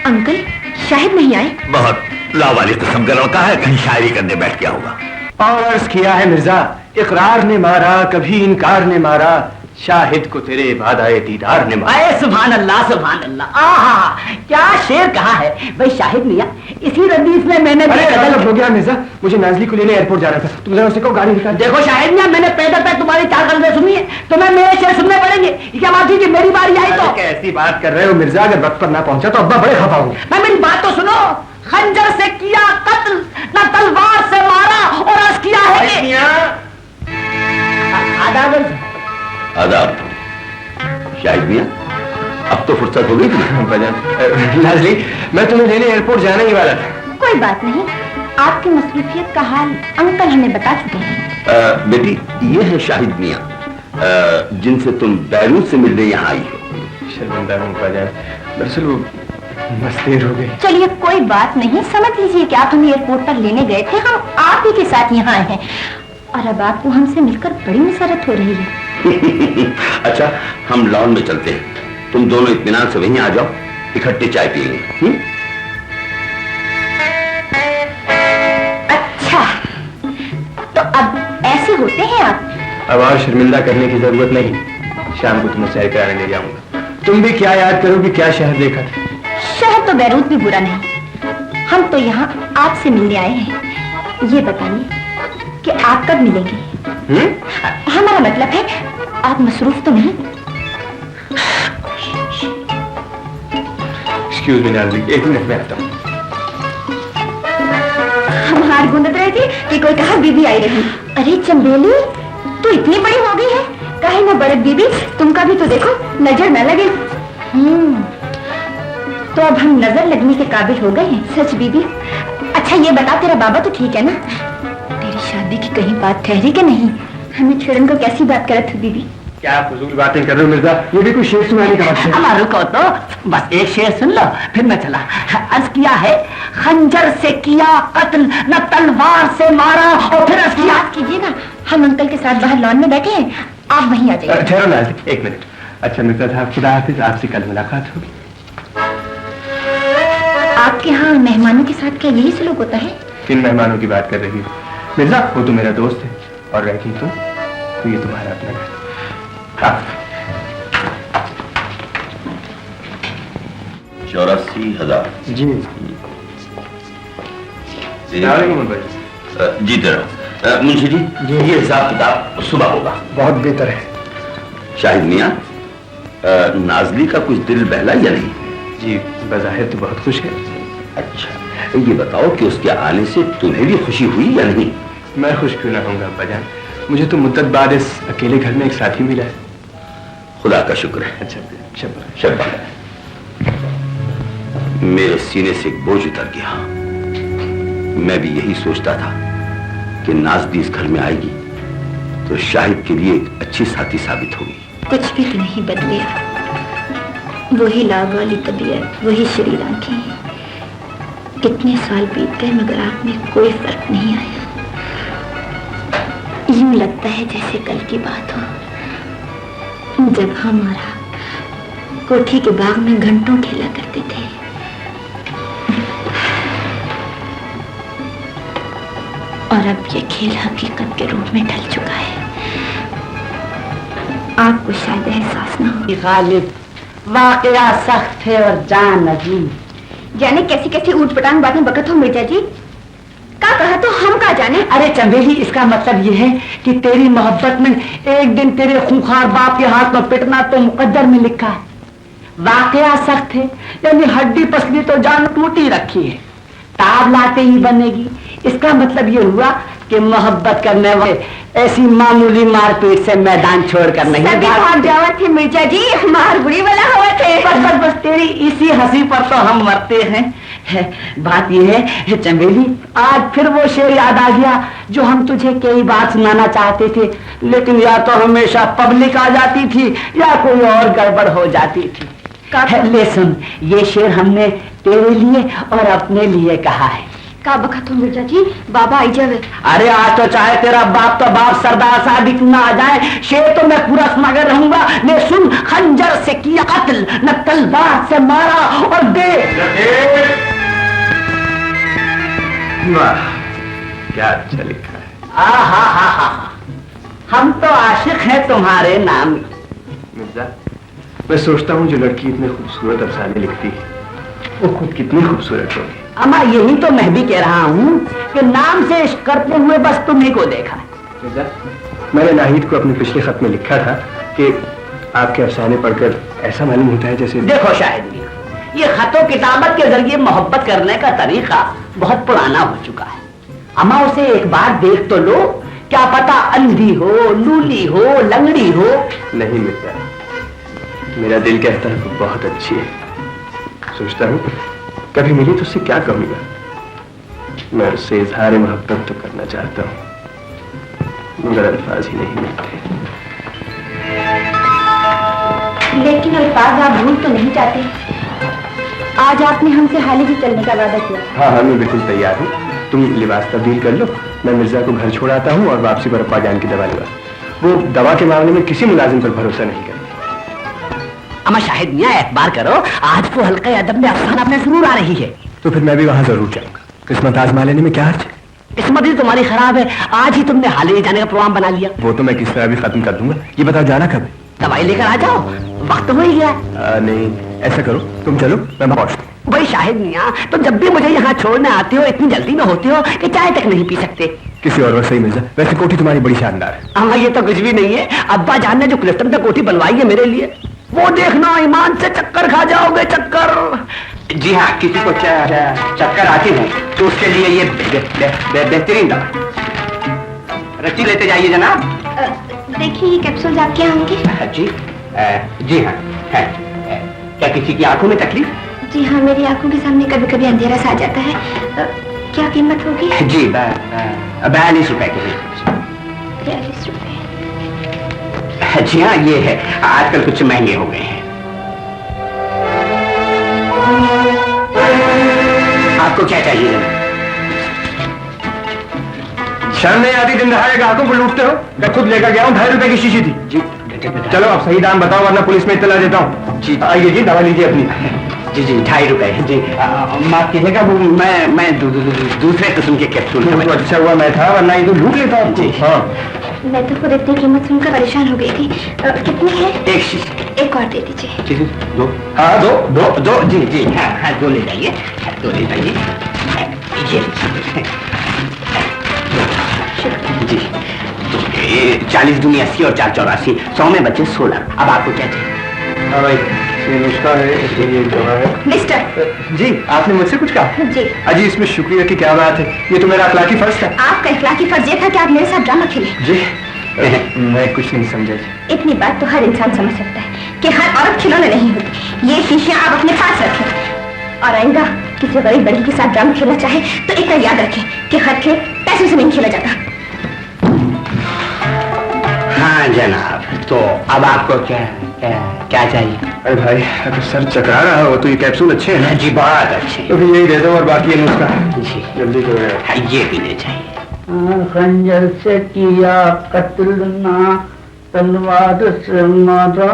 Uncle Shahid नहीं आए? बहुत लावाली किस्म का लड़का है, कहीं शायरी करने बैठ गया होगा। और अर्ज किया है मिर्जा, इकरार ने मारा कभी इनकार ने मारा, शाहिद को तेरे वादाए दीदार ने मारा। सुभान अल्लाह सुभान अल्लाह। आहा क्या शेर कहा है भाई शाहिद मियां। इसी रदीफ में मैंने हो गया मिर्जा, मुझे नाजली को लेने एयरपोर्ट जाना था, तुम जरा उसे कहो गाड़ी निकाल। देखो शाहिद मियां, मैंने पैदल पे तुम्हारी 4 गज़लें सुनी है, तुम्हें मेरे शेर सुनने पड़ेंगे। क्या बात थी कि मेरी बारी आई तो? कैसी बात कर रहे हो मिर्जा, अगर वक्त पर ना पहुंचा तो अब्बा बड़े खफा होंगे। मैं मेरी बात तो सुनो। खंजर से किया कत्ल, न तलवार से मारा, और अर्ज किया है आदाब। शाहिद मियां, अब तो फुर्सत हो गई थी। नाजली, मैं तुम्हें लेने एयरपोर्ट जाने ही वाला था। कोई बात नहीं, आपकी मसरूफियत का हाल अंकल हमें बता चुके हैं। बेटी, ये है शाहिद मियां, जिनसे तुम बैरूत से मिलने यहाँ आई हो। शर्मिंदा हूँ बाजान, दरअसल वो मस्तेर हो गए। चलिए कोई बात नहीं, समझ लीजिए कि आप हमें एयरपोर्ट पर लेने गए थे, हम आप ही के साथ यहाँ आए हैं, और अब आपको हमसे मिलकर बड़ी मुसरत हो रही है। अच्छा, हम लॉन में चलते हैं, तुम दोनों इत्मीनान से वहीं आ जाओ, इकट्ठे चाय पिएंगे। अच्छा, तो अब ऐसे होते हैं आप? अब और शर्मिंदा करने की जरूरत नहीं, शाम को तुम्हें सैर कराने ले जाऊंगा। तुम भी क्या याद करोगी, क्या शहर देखा था। शहर तो बैरूत भी बुरा नहीं, हम तो यहाँ आपसे मिलने आए हैं। ये बताइए कि आप कब मिलेंगे? हमारा मतलब है आप मसरूफ तो नहीं? एक्सक्यूज मी नाज़ी, 1 मिनट में आता हूँ। हम हार गूंदत रहे थे कि कोई कहा बीबी आई रही। अरे चंबेली, तू इतनी बड़ी हो गई है, काहे ना बड़े बीबी, तुमका भी तो देखो नजर न लगे। तो अब हम नजर लगने के काबिल हो गए हैं। सच बीबी। अच्छा ये बता, तेरा बाबा तो ठीक है ना? तेरी शादी की कहीं बात ठहरी कि नहीं? हमें छेड़न को कैसी बात करत थी बीबी? क्या फजूल बातें कर रहे हो मिर्जा, ये भी कुछ शेर सुनाने का वक्त है। हमारा रुको तो, बस एक शेर सुन लो फिर मैं चला। अर्ज किया है, खंजर से किया कत्ल, न तलवार से मारा, और फिर अर्ज किया। याद कीजिएगा, हम अंकल के साथ बाहर लॉन में बैठे हैं, आप वहीं आ जाइए। ठहरो नाज़ी, 1 मिनट। अच्छा मिर्जा साहब, खुदा हाफिज, आपसे कल मुलाकात होगी। आपके यहाँ मेहमानों के साथ क्या यही सलूक होता है? किन मेहमानों की बात कर रही हो मिर्जा? वो तो मेरा दोस्त है, और रही तुम तो ये तुम्हारा अपना घर। 84,000। जी जीते रहो। मुंशी जी, ये हिसाब किताब सुबह होगा। बहुत बेहतर है। शाहिद मियां, नाजली का कुछ दिल बहला या नहीं? जी बज़ाहिर तो बहुत खुश है। अच्छा, ये बताओ कि उसके आने से तुम्हें भी खुशी हुई या नहीं? मैं खुश क्यों ना होऊंगा अब्बाजान, मुझे तो मुद्दत बाद इस अकेले घर में एक साथी मिला है। खुदा का शुक्र है। अच्छा शब्बा। मेरे सीने से एक बोझ उतर गया। मैं भी यही सोचता था कि नाज़ली इस घर में आएगी तो शाहिद के लिए एक अच्छी साथी साबित होगी। कुछ भी तो नहीं बदलिया, वही लाग वाली तबीयत, वही शरीर आंखें। कितने साल बीत गए मगर आप में कोई फर्क नहीं आया। यूं लगता है जैसे कल की बात हो, जब हमारा कोठी के बाग में घंटों खेला करते थे। और अब ये खेल हकीकत के रूप में ढल चुका है। आपको शायद एहसास ना हो। गालिब, वाकया सख्त है और जान अजीम। जाने कैसी कैसी ऊट पटांग बातें बकत हो मिर्जा जी, का कहा तो हम का जाने। अरे चंबेली, इसका मतलब ये है कि तेरी मोहब्बत में एक दिन तेरे खूंखार बाप के हाथ में पिटना तो मुकद्दर में लिखा है। वाकया सख्त है, यानी हड्डी पसली तो जान टूटी रखी है, ताब लाते ही बनेगी। इसका मतलब ये हुआ कि मोहब्बत करने वाले ऐसी मामूली मारपीट से मैदान छोड़कर नहीं भाग जावत थे मिर्जा जी, मार बुरी वाला हुआ थे। बस तेरी इसी हंसी पर तो हम मरते हैं। बात यह है चंबेली, आज फिर वो शेर याद आ गया जो हम तुझे कई बार सुनाना चाहते थे, लेकिन या तो हमेशा पब्लिक आ जाती थी या कोई और गड़बड़ हो जाती थी। ले सुन, ये शेर हमने तेरे लिए और अपने लिए कहा है। का बखत हो मिर्जा जी, बाबा आई जावे। अरे आज तो चाहे तेरा बाप तो बाप सरदार साहब ही क्यों ना आ जाए, शेर तो मैं पूरा सुनाकर रहूंगा। ने सुन, खंजर से किया कत्ल, न तलवार से मारा, और देख वाह क्या अच्छा लिखा है। आहा, हम तो आशिक हैं तुम्हारे नाम। मिर्जा, मैं सोचता हूँ जो लड़की इतने खूबसूरत अफसाने लिखती है वो खुद कितनी खूबसूरत होगी। अम्मा यही तो मैं भी कह रहा हूँ कि नाम से इश्क करते हुए बस तुम्ही को देखा है। मिर्जा, मैंने नाहिद को अपने पिछले खत में लिखा था कि आपके अफसाने पढ़कर ऐसा मालूम होता है जैसे। देखो शाहिद मियां, ये खतों किताबत के जरिए मोहब्बत करने का तरीका बहुत पुराना हो चुका है। अम्मा उसे एक बार देख तो लो, क्या पता अंधी हो, लूली हो, लंगड़ी हो। नहीं मिर्जा, मेरा दिल कहता है वो बहुत अच्छी है। सोचता हूँ कभी मिली तो उससे क्या कहूँगा। मैं उससे इजहार मोहब्बत तो करना चाहता हूँ मगर अल्फाज ही नहीं मिलते। लेकिन अल्फाज आप भूल तो नहीं जाते। आज आपने हमसे हाल ही चलने का वादा किया। हाँ हाँ, मैं बिल्कुल तैयार हूँ। तुम लिबास तब्दील कर लो, मैं मिर्जा को घर छोड़ आता हूँ और वापसी पर अप्पा जान की दवा लूंगा। वो दवा के मामले में किसी मुलाजिम पर भरोसा नहीं करती। अम्मा शाहिद मियां एतबार करो, आज वो हल्के अदब में अफसाना अपने जरूर आ रही है। तो फिर मैं भी वहां जरूर जाऊंगा। किस्मत आजमा लेने में क्या हर्ज है? किस्मत ही तुम्हारी खराब है, आज ही तुमने हाल ही जाने का प्रोग्राम बना लिया। वो तो मैं किस तरह भी खत्म कर दूंगा। ये बताओ जाना कब है? दवाई लेकर आ जाओ, वक्त हो ही गया। नहीं, ऐसा करो तुम चलो, मैं पहुंचता हूँ। भाई शाहिद मियां, तुम जब भी मुझे यहाँ छोड़ने आते हो इतनी जल्दी में होते हो कि चाय तक नहीं पी सकते। किसी और वक्त सही मिर्जा, वैसे कोठी तुम्हारी बड़ी शानदार है। हाँ ये तो कुछ भी नहीं है, अब्बा जान ने जो क्लिफ्टन पे कोठी बनवाई है मेरे लिए, वो देखना ईमान से चक्कर खा जाओगे, चक्कर। जी हाँ, किसी को चक्कर आती है तो उसके लिए ये बेहतरीन दवा। रस्सी लेते जाइए जनाब। देखिए ये कैप्सूल आपके यहाँ होंगे। जी हाँ है। क्या किसी की आंखों में तकलीफ? जी हाँ, मेरी आंखों के सामने कभी कभी अंधेरा सा आ जाता है। क्या कीमत होगी? जी 42 रुपए की। 42 रुपए। जी हाँ, ये है, आजकल कुछ महंगे हो गए हैं। आपको क्या चाहिए जनाब? शर्म नहीं आती दिन दहाड़े ग्राहकों को लूटते हो? मैं खुद लेकर गया हूँ, 2.5 रुपए की शीशी थी। जी चलो अब सही दाम बताओ वरना पुलिस में इत्तला देता हूँ। जी आइए जी, दवा लीजिए अपनी। जी 2.5 रुपए। जी माफ कीजिएगा, वो मैं दूसरे किस्म के कैप्सूल। तो अच्छा हुआ मैं था, वरना ये तो लूट लेता हूँ। जी हाँ, मैं तो खुद इतनी कीमत सुनकर परेशान हो गई थी। कितनी है? एक शीशी। एक और दे दीजिए। दो। हाँ दो। जी हाँ हाँ, दो ले जाइए, दो ले जाइए। जी 40 दूनी 80 और 4 84, 100 में बचे 16। अब आपको क्या चाहिए? हाँ भाई, ये नुस्खा है, ये दवा है। मिस्टर जी आपने मुझसे कुछ कहा? जी। अजी इसमें शुक्रिया की क्या बात है, ये तो मेरा अखलाकी फर्ज था। आपका इखलाकी फर्ज ये था कि आप मेरे साथ ड्रामा खेले। जी मैं कुछ नहीं समझा जी। इतनी बात तो हर इंसान समझ सकता है कि हर औरत खिलौने नहीं होती। ये शीशियां आप अपने पास रखें और आइंदा किसी गरीब लड़की के साथ ड्रामा खेलना चाहे तो इतना याद रखें कि हर खेल पैसों से नहीं खेला जाता। हाँ जनाब, तो अब आपको क्या चाहिए? अरे भाई अगर सर चकरा रहा हो तो ये कैप्सूल अच्छे हैं। जी बहुत अच्छे। तो फिर यही दे दो और बाकी ये नुस्खा जी जल्दी करो। हाँ, ये भी ले चाहिए। खंजर से किया कत्ल ना तलवार से मारा।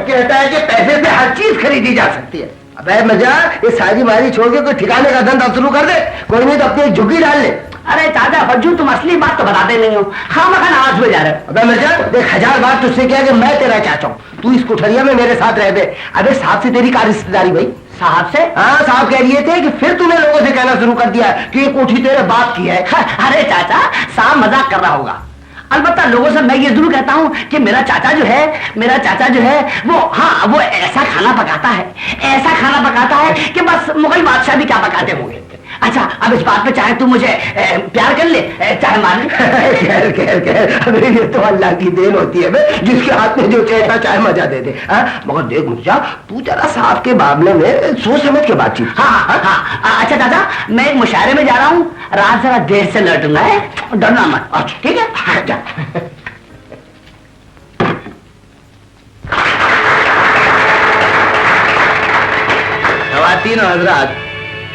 कहता है कि पैसे से हर चीज खरीदी जा सकती है। अबे मजा, ये सारी मारी छोड़ के कोई ठिकाने का धंधा शुरू कर दे। कोई नहीं तो अपनी एक झुग्गी डाल ले। अरे चाचा फज्जू, तुम असली बात तो बताते नहीं हो, खामखा नाराज हुए जा रहे हो। अबे मिर्जा देख, 1000 बार तुझसे क्या कि मैं तेरा चाचा हूँ, तू इस कोठरिया में मेरे साथ रह दे। अबे साहब से तेरी क्या रिश्तेदारी भाई? साहब से? हाँ, साहब कह रहे थे कि फिर तूने लोगों से कहना शुरू कर दिया कि ये कोठी तेरे बाप की है। अरे चाचा, साहब मजाक कर रहा होगा। अलबत्ता लोगों से मैं ये जरूर कहता हूँ कि मेरा चाचा जो है वो ऐसा खाना पकाता है कि बस मुगल बादशाह भी क्या पकाते होंगे। अच्छा अब इस बात पे चाहे तू मुझे प्यार कर ले चाहे मान ले। खैर अबे ये तो अल्लाह की देन होती है बे, जिसके हाथ में जो चाहता चाहे मजा दे दे। मगर देख मुझा, तू जरा साहब के मामले में सोच समझ के बातचीत। हाँ। अच्छा दादा, मैं एक मुशायरे में जा रहा हूँ, रात जरा देर से लौटूंगा है, डरना मत। अच्छा ठीक है, जा। खवातीन और हजरात,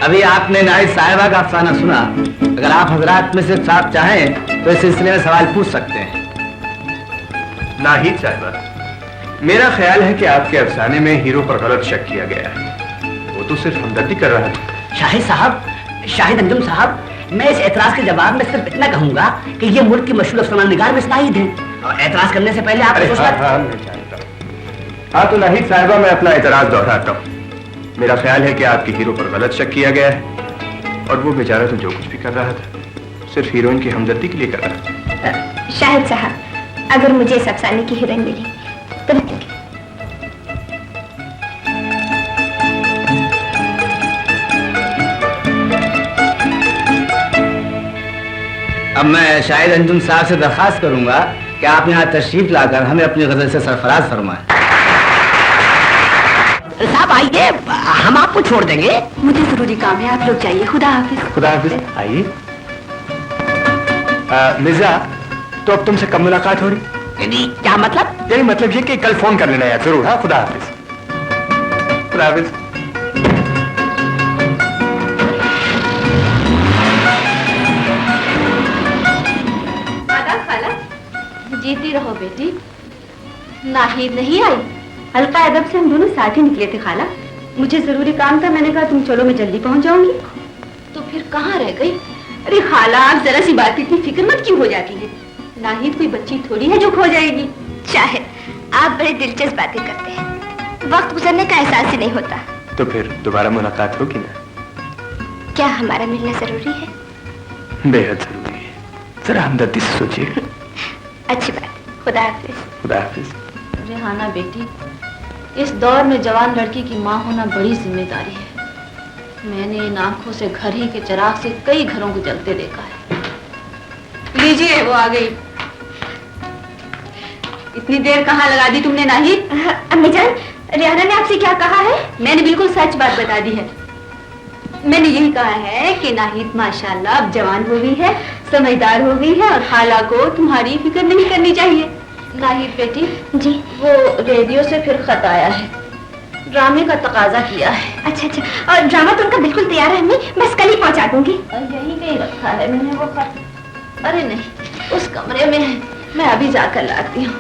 अभी आपने नाहिद साहिबा का अफसाना सुना। अगर आप हजरात में से साहब चाहें तो इस सिलसिले में सवाल पूछ सकते हैं। नाहिद साहिबा, मेरा ख्याल है कि आपके अफसाने में हीरो पर गलत शक किया गया है। वो तो सिर्फ हमदर्दी कर रहा था। शाहिद साहब, शाहिद अंजुम साहब, मैं इस एतराज के जवाब में सिर्फ इतना कहूंगा कि ये मुल्क की मशहूर अफसानानिगार में नाहिद हैं और एतराज करने से पहले आप सोचना। मैं जानता हूं। हाँ तो नाहिद साहिबा, मैं अपना एतराज दोहराता हूँ। मेरा ख्याल है कि आपके हीरो पर गलत शक किया गया है और वो बेचारा तो जो कुछ भी कर रहा था सिर्फ हीरोइन की हमदर्दी के लिए कर रहा था। शाहिद साहब, अगर मुझे इस अफसाने की हीरोइन मिली तो अब मैं शाहिद अंजुम साहब से दरखास्त करूंगा कि आप यहाँ तशरीफ लाकर हमें अपनी गजल से सरफराज फरमाएं। साहब आइए, हम आपको छोड़ देंगे। मुझे जरूरी काम है, आप लोग जाइए। खुदा हाफिज। खुदा हाफिज। आइए। मिर्जा, तो अब तुमसे कब मुलाकात हो रही? क्या मतलब? यही मतलब ये कि कल फोन कर लेना यार, जरूर। हाँ, खुदा हाफिज। खुदा हाफिज। जीती रहो बेटी। नाहिद नहीं आई? हल्का अदब से हम दोनों साथ ही निकले थे खाला। मुझे जरूरी काम था, मैंने कहा तुम चलो, मैं जल्दी पहुंच जाऊंगी। तो फिर कहाँ रह गई? अरे खाला, आप जरा सी बात की इतनी फिक्र मत क्यों हो जाती है? नाहिद कोई बच्ची थोड़ी है जो खो जाएगी। शाहिद, आप बड़े दिलचस्प बातें करते हैं, वक्त गुजरने का एहसास ही नहीं होता। तो फिर दोबारा मुलाकात होगी ना? क्या हमारा मिलना जरूरी है? बेहद जरूरी है, जरा हमदर्दी से सोचिए। अच्छी बात, खुदा हाफिज। खुदा हाफिज। रेहाना बेटी, इस दौर में जवान लड़की की माँ होना बड़ी जिम्मेदारी है। मैंने इन आंखों से घर ही के चिराग से कई घरों को जलते देखा है। लीजिए, वो आ गई। इतनी देर कहाँ लगा दी तुमने नाहिद? अम्मी जान, रेहाना ने आपसे क्या कहा है? मैंने बिल्कुल सच बात बता दी है। मैंने यही कहा है कि नाहिद माशाल्लाह अब जवान हो गई है, समझदार हो गई है और खाला को तुम्हारी फिक्र नहीं करनी चाहिए। नाहिद बेटी जी, वो रेडियो से फिर खत आया है, ड्रामे का तकाजा किया है। अच्छा अच्छा, और ड्रामा तो उनका बिल्कुल तैयार है अम्मी, बस कल ही पहुंचा दूंगी। यही कहीं रखा है मैंने वो खत। अरे नहीं, उस कमरे में है, मैं अभी जाकर लाती हूँ।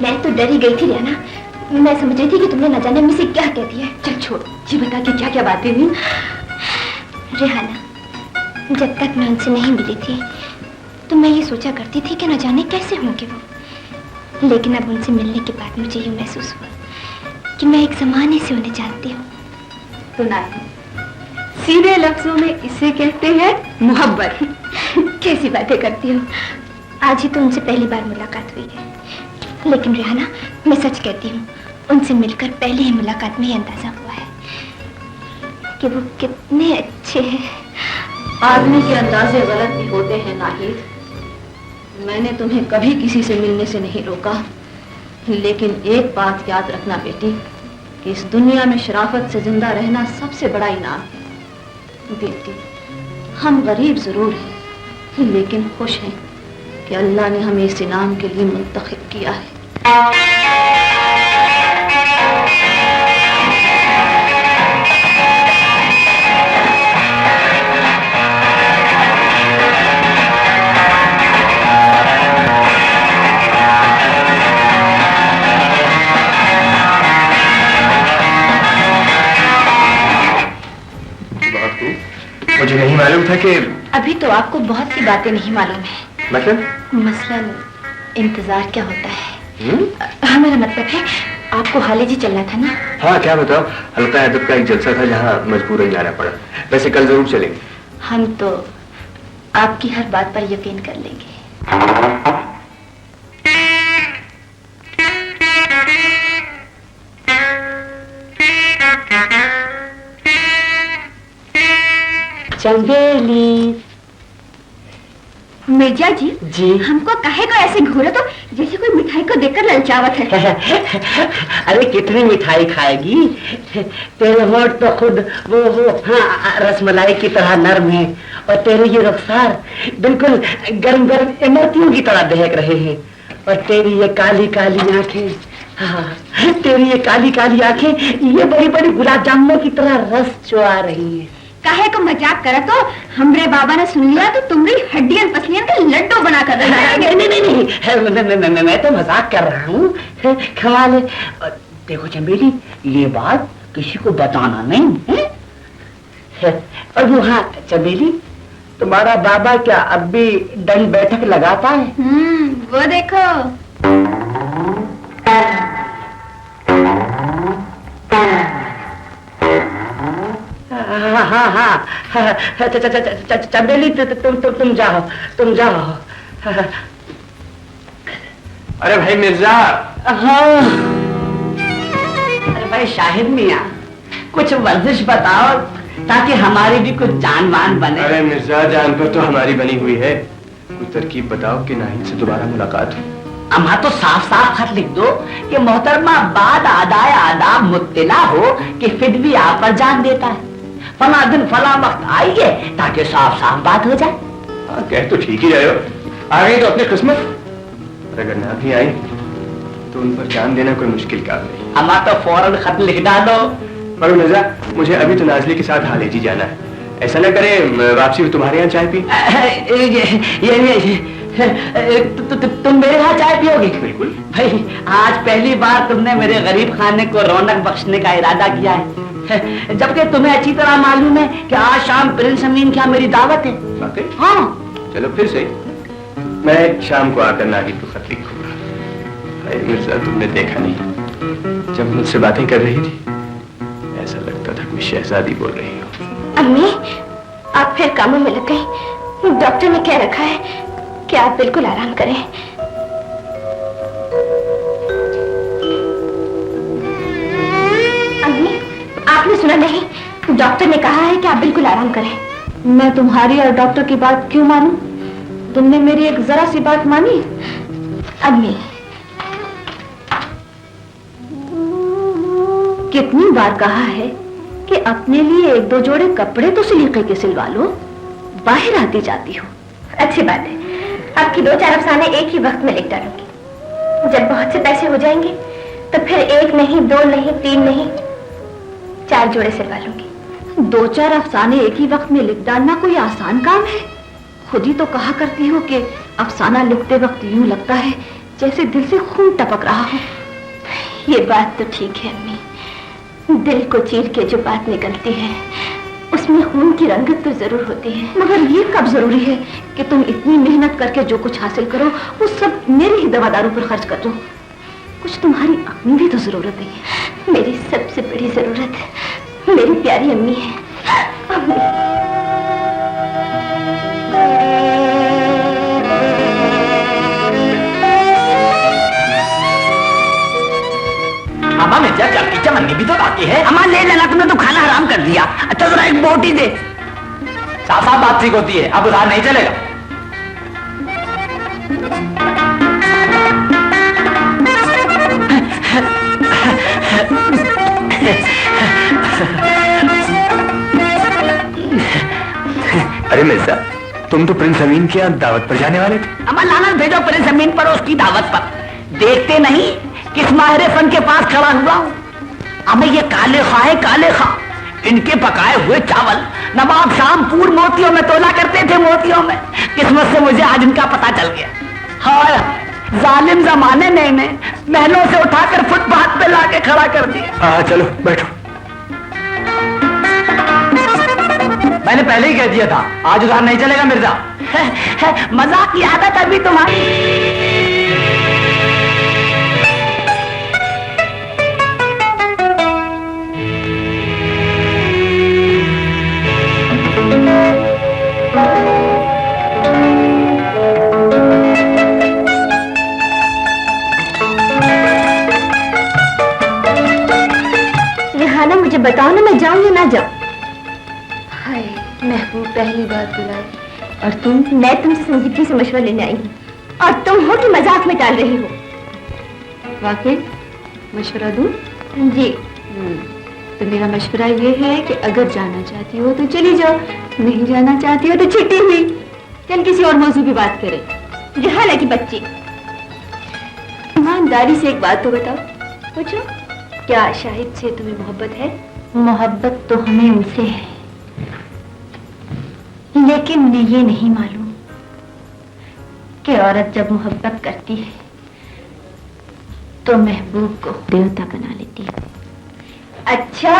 मैं तो डरी गई थी रेहाना, मैं समझ रही थी कि तुमने न जाने मुझसे क्या कह दिया। चल छोड़, जी बता के क्या क्या बातें हुई? रेहाना, जब तक मैं उनसे नहीं मिली थी तो मैं ये सोचा करती थी कि न जाने कैसे होंगे वो, लेकिन अब उनसे मिलने के बाद मुझे ये महसूस हुआ कि मैं एक जमाने से उन्हें जानती हूँ। तो नाहिद, सीधे लफ्जों में इसे कहते हैं मोहब्बत। कैसी बातें करती हो, आज ही तो उनसे पहली बार मुलाकात हुई है। लेकिन रेहाना, मैं सच कहती हूँ, उनसे मिलकर पहली ही मुलाकात में ये अंदाजा हुआ है कि वो कितने अच्छे हैं। आदमी के अंदाजे गलत भी होते हैं नाहिद। मैंने तुम्हें कभी किसी से मिलने से नहीं रोका, लेकिन एक बात याद रखना बेटी कि इस दुनिया में शराफत से जिंदा रहना सबसे बड़ा इनाम है। बेटी, हम गरीब जरूर हैं, लेकिन खुश हैं कि अल्लाह ने हमें इस इनाम के लिए मुंतखब किया है। मुझे नहीं मालूम था कि अभी तो आपको बहुत सी बातें नहीं मालूम है। मतलब? मसलन इंतजार क्या होता है। हमारा मतलब है, आपको हाल ही चलना था ना? हाँ, क्या बताओ, हल्का अदब का एक जलसा था जहाँ मजबूरन जाना पड़ा। वैसे कल जरूर चलेंगे। हम तो आपकी हर बात पर यकीन कर लेंगे। चंदेली। मिर्जा जी, जी, हमको काहे को ऐसे घूरे तो जैसे कोई मिठाई को देखकर ललचावत है। अरे कितनी मिठाई खाएगी, तेरे होंठ तो खुद वो हाँ रसमलाई की तरह नरम है और तेरे ये रुखसार बिल्कुल गर्म गर्म इमरतियों की तरह दहक रहे हैं और तेरी ये काली काली आंखें तेरी ये काली काली आंखें ये बड़ी बड़ी गुलाब जामुनों की तरह रस चुआ रही है। काहे को मजाक करा तो हमरे बाबा ने सुन लिया तो तुम्हारी हड्डियां पसलियां का लड्डू बना कर नहीं, मैं तो मजाक कर रहा हूँ। कमाल है। देखो चमेली, ये बात किसी को बताना नहीं है? और वो हाँ चमेली, तुम्हारा बाबा क्या अब भी दंड बैठक लगाता है? वो देखो। हाँ, चमेली तुम जाओ। अरे भाई मिर्जा। हाँ। अरे भाई शाहिद मियाँ, कुछ वर्जिश बताओ ताकि हमारी भी कुछ जान मान बने। अरे मिर्जा, जान पर तो हमारी बनी हुई है, कुछ तरकीब बताओ कि नाहिद से दोबारा मुलाकात हो। अम्मा तो साफ साफ खत लिख दो कि मोहतरमा बाद आदाय आदाब मुत्तला हो कि फिर आप पर जान देता है, फला दिन फला वक्त आइए ताकि साफ साफ बात हो जाए। हाँ, कह तो ठीक ही रहे हो, आ गई तो अपनी किस्मत, और अगर ना भी आई तो उन पर जान देना कोई मुश्किल काम नहीं। अम्मा तो फौरन खत लिख डालो। पर मिर्जा, मुझे अभी तो नाजली के साथ हालेजी जाना है, ऐसा ना करे वापसी में तुम्हारे यहाँ चाय पी। तुम मेरे यहाँ चाय पियोगे? बिल्कुल भाई, आज पहली बार तुमने मेरे गरीब खाने को रौनक बख्शने का इरादा किया है, जबकि तुम्हें अच्छी तरह मालूम है कि आज शाम प्रिंस अमीन क्या मेरी दावत है। वाकई? हाँ। चलो फिर सही, मैं शाम को आकर नाहिद को खत लिखूंगा। अरे मिर्जा, तुमने देखा नहीं, जब मुझसे बातें कर रही थी ऐसा लगता था कि शहजादी बोल रही हो। अम्मी, आप फिर कामों में लग गई। डॉक्टर ने कह रखा है कि आप बिल्कुल आराम करें। अम्मी, आपने सुना नहीं? डॉक्टर ने कहा है कि आप बिल्कुल आराम करें। मैं तुम्हारी और डॉक्टर की बात क्यों मानूं? तुमने मेरी एक जरा सी बात मानी? अम्मी, कितनी बार कहा है कि अपने लिए एक दो जोड़े कपड़े तो सलीके के सिलवा लो, बाहर आती जाती हो। अच्छी बात है, आपकी 2-4 अफसाने एक ही वक्त में लिख डालूंगी। जब बहुत से पैसे हो जाएंगे तो फिर 1 नहीं, 2 नहीं, 3 नहीं, 4 जोड़े सिलवा लूंगी। 2-4 अफसाने एक ही वक्त में लिख डालना कोई आसान काम है? खुद ही तो कहा करती हो कि अफसाना लिखते वक्त यूं लगता है जैसे दिल से खून टपक रहा हो। ये बात तो ठीक है अम्मी, दिल को चीर के जो बात निकलती है उसमें खून की रंगत तो जरूर होती है। मगर ये कब जरूरी है कि तुम इतनी मेहनत करके जो कुछ हासिल करो वो सब मेरे ही दवादारों पर खर्च कर दो? कुछ तुम्हारी अपनी भी तो जरूरत है। मेरी सबसे बड़ी जरूरत मेरी प्यारी अम्मी है। अम्मी, अम्मा मिर्जा, जब की चमन्नी भी तो बाकी है। अम्मा ले लेना, तुमने तो खाना हराम कर दिया। अच्छा जरा एक बोटी दे। साफ साफ बात ठीक होती है, अब उधार नहीं चलेगा। अरे मिर्जा, तुम तो प्रिंस अमीन के यहाँ दावत पर जाने वाले थे। अम्मा लानत भेजो प्रिंस अमीन पर, उसकी दावत पर। देखते नहीं किस माहिर फन के पास खड़ा हुआ हूं। अब ये काले खा है, काले खा, इनके पकाए हुए चावल नवाब शामपुर मोतियों में तोला करते थे, मोतियों में। किस्मत से मुझे आज इनका पता चल गया। हाँ, जालिम जमाने ने इन्हें महलों से उठाकर फुटपाथ पे लाके खड़ा कर दिया। चलो बैठो। मैंने पहले ही कह दिया था, आज उधार नहीं चलेगा मिर्जा। मजाक की आदत अभी तुम्हारी। रिहाना, मुझे बताओ ना, मैं जाऊं या ना जाऊं? हाय महबूब, पहली बार बुलाई और तुम? मैं तुमसे संजीवनी से मशवरा लेने आई हूँ और तुम हो कि मजाक में डाल रही हो? वाकई मशवरा दूं? जी। तो मेरा मशवरा ये है कि अगर जाना चाहती हो तो चली जाओ, नहीं जाना चाहती हो तो छुट्टी हुई। चल किसी और मौजू की बात करें। रिहाना की बच्ची, ईमानदारी से एक बात तो बताओ, पूछो, क्या शाहिद से तुम्हें मोहब्बत है? मोहब्बत तो हमें उनसे है, लेकिन उन्हें ये नहीं मालूम कि औरत जब मोहब्बत करती है तो महबूब को देवता बना लेती है। अच्छा,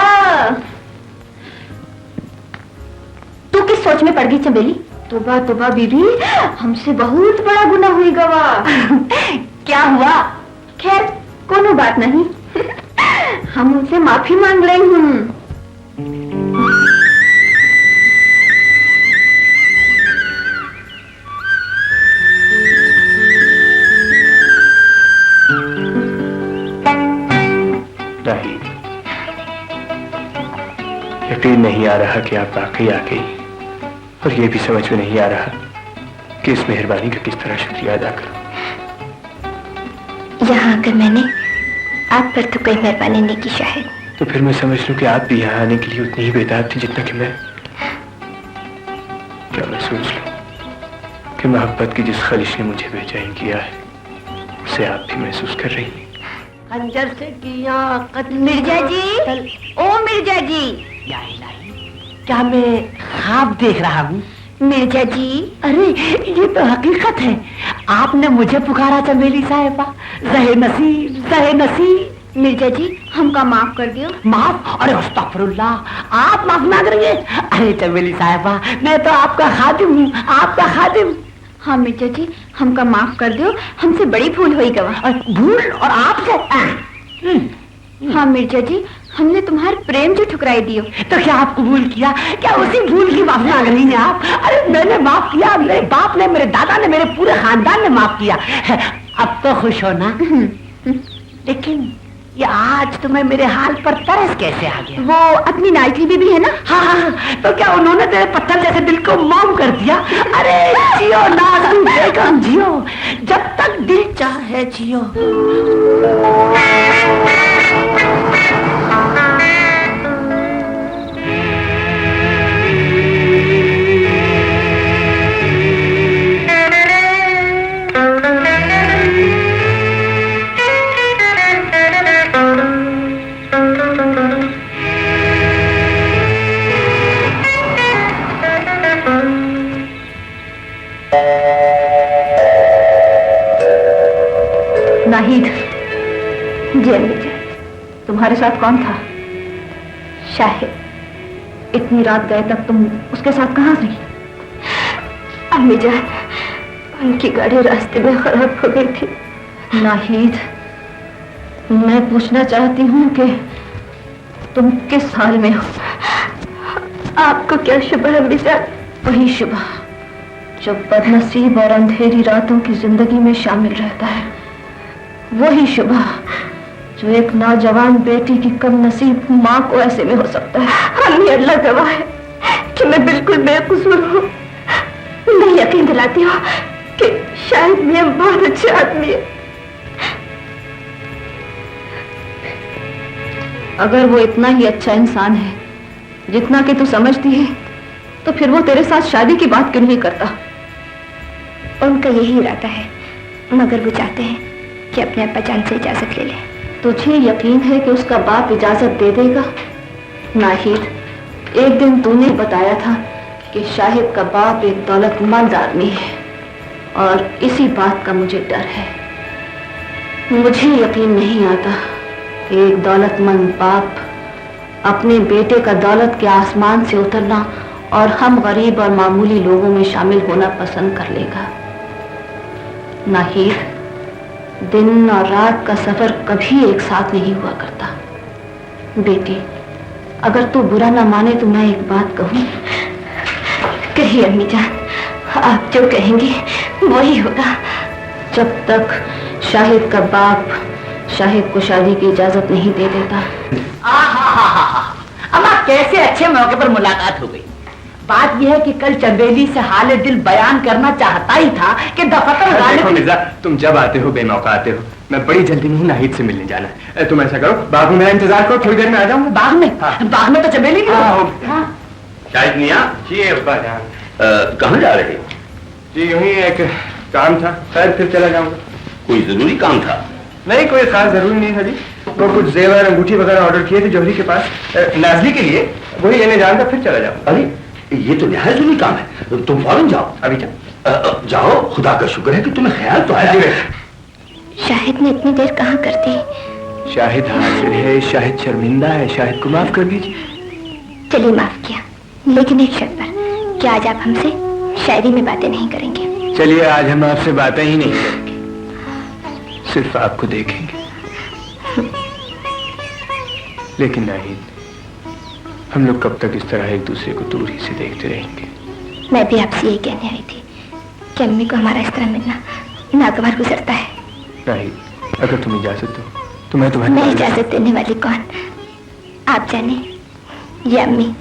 तू किस सोच में पड़ गई चमेली? तोबा तोबा बीबी, हमसे बहुत बड़ा गुनाह हुई गवा। क्या हुआ? खैर कोनो बात नहीं, हम उनसे माफी मांग रही हूँ। नहीं, यकीन नहीं आ रहा कि आप वाकई आ गई, और ये भी समझ में नहीं आ रहा कि इस मेहरबानी का किस तरह शुक्रिया अदा करूं। यहाँ आकर मैंने आप पर तो कोई मेहरबानी नहीं की शायद। तो फिर मैं समझ लूं कि आप भी यहाँ आने के लिए उतनी ही बेताब थी जितना कि मैं। क्या मैं सोच लूं कि मोहब्बत की जिस खलिश ने मुझे बेचैन किया है उसे आप भी महसूस कर रही हैं। खंजर से किया कत्ल। मिर्जा जी, ओ मिर्जा जी। या इलाही, क्या मैं ख्वाब देख रहा हूँ? मिर्जा जी, अरे ये तो हकीकत है, आपने मुझे पुकारा चमेली साहिबा। ज़हे नसीब, ज़हे नसीब। मिर्जा जी, हमका माफ कर दियो। माफ? अरे अस्तगफुरुल्लाह, आप माफ ना करिए। अरे चमेली साहिबा, मैं तो आपका खादिम हूँ, आपका खादिम। हाँ मिर्जा जी, हमका माफ कर दियो, हमसे बड़ी भूल हुई गवा। भूल? और आपसे? हाँ मिर्जा जी, हमने तुम्हारे प्रेम जो ठुकराई दियो। तो क्या आप कबूल किया? क्या उसी भूल की माफी मांग रही हैं आप? अरे मैंने माफ किया, मेरे बाप ने, मेरे दादा ने, मेरे पूरे खानदान ने माफ किया। अब तो खुश हो ना? लेकिन ये आज तुम्हें मेरे हाल पर तरस कैसे आ गया? वो अपनी नाइटी बीबी है ना? हाँ, तो क्या उन्होंने तेरे पत्थर जैसे दिल को मौम कर दिया? अरे जियो नाज़ बेगम जियो, जब तक दिल चाहे जियो। नाहिद जी, तुम्हारे साथ कौन था? शाहिद। इतनी रात गए तक तुम उसके साथ कहाँ रही? अम्मी जान, उनकी गाड़ी रास्ते में खराब हो गई थी। नाहिद, मैं पूछना चाहती हूँ कि तुम किस हाल में हो? आपको क्या शुभ अम्मी जान? वही शुभ जो बदनसीब और अंधेरी रातों की जिंदगी में शामिल रहता है, वही शुभ जो एक नौजवान बेटी की कम नसीब माँ को ऐसे में हो सकता है। अम्मी, अल्लाह गवाह है कि मैं बिल्कुल बेकसूर हूँ। मैं यकीन दिलाती हूँ कि शायद मैं बहुत अच्छे आदमी है। अगर वो इतना ही अच्छा इंसान है जितना कि तू समझती है, तो फिर वो तेरे साथ शादी की बात क्यों नहीं करता? उनका यही इरादा है, मगर वो चाहते हैं कि अपने अब्बा जान से इजाजत ले ले। तुझे यकीन है कि उसका बाप इजाजत दे देगा? नाहिद, एक दिन तूने बताया था कि शाहिद का बाप एक दौलतमंद आदमी है, और इसी बात का मुझे डर है। मुझे यकीन नहीं आता कि एक दौलतमंद बाप अपने बेटे का दौलत के आसमान से उतरना और हम गरीब और मामूली लोगों में शामिल होना पसंद कर लेगा। नाहिद, दिन और रात का सफर कभी एक साथ नहीं हुआ करता। बेटी, अगर तू बुरा ना माने तो मैं एक बात कहूँ। कहिए अम्मी जान, आप जो कहेंगी वही होगा। जब तक शाहिद का बाप शाहिद को शादी की इजाजत नहीं दे देता। अम्मा, कैसे अच्छे मौके पर मुलाकात हो गई। बात यह है कि कल चंबेली से हाल दिल बयान करना चाहता ही था कि दफतर देखो मिर्जा, तुम जब आते हो बेमौका आते हो। मैं बड़ी जल्दी में हूँ, नाहिद से मिलने जाना है। तुम ऐसा करो, बाग में मेरा इंतजार करो, थोड़ी देर में आ जाऊंगा। बाग में? हाँ। बाग में तो चंबेली नहीं शायद मियां जी अब्बा जान। कहाँ जा रहे हो? जी यूं ही एक काम था, खैर फिर चला जाऊंगा। कोई जरूरी काम था? नहीं, कोई खास जरूरी नहीं था जी। वो कुछ जेवर अंगूठी वगैरह ऑर्डर किए थे जौहरी के पास नाजली के लिए, वही लेने जाऊंगा, फिर चला जाऊँ। अरे ये तो नहायत जरूरी काम है, तुम फौरन जाओ। अभी जाओ। जाओ, खुदा का शुक्र है कि तुम्हें ख्याल तो आया। शाहिद ने इतनी देर कहाँ कर दी? शाहिद हाजिर है, शाहिद शर्मिंदा है, शाहिद को माफ कर दीजिए। चलिए माफ किया, लेकिन एक शर्त पर कि आज आप हमसे शायरी में बातें नहीं करेंगे। चलिए, आज हम आपसे बातें ही नहीं करेंगे, सिर्फ आपको देखेंगे। लेकिन नहीं, हम लोग कब तक इस तरह एक दूसरे को दूर ही से देखते रहेंगे? मैं भी आपसे यही कहने आई थी कि अम्मी को हमारा इस तरह मिलना नागवार गुजरता है। नहीं, अगर तुम इजाजत दो तो मैं तुम्हारी। मैं इजाजत देने वाली कौन? आप जाने, ये अम्मी।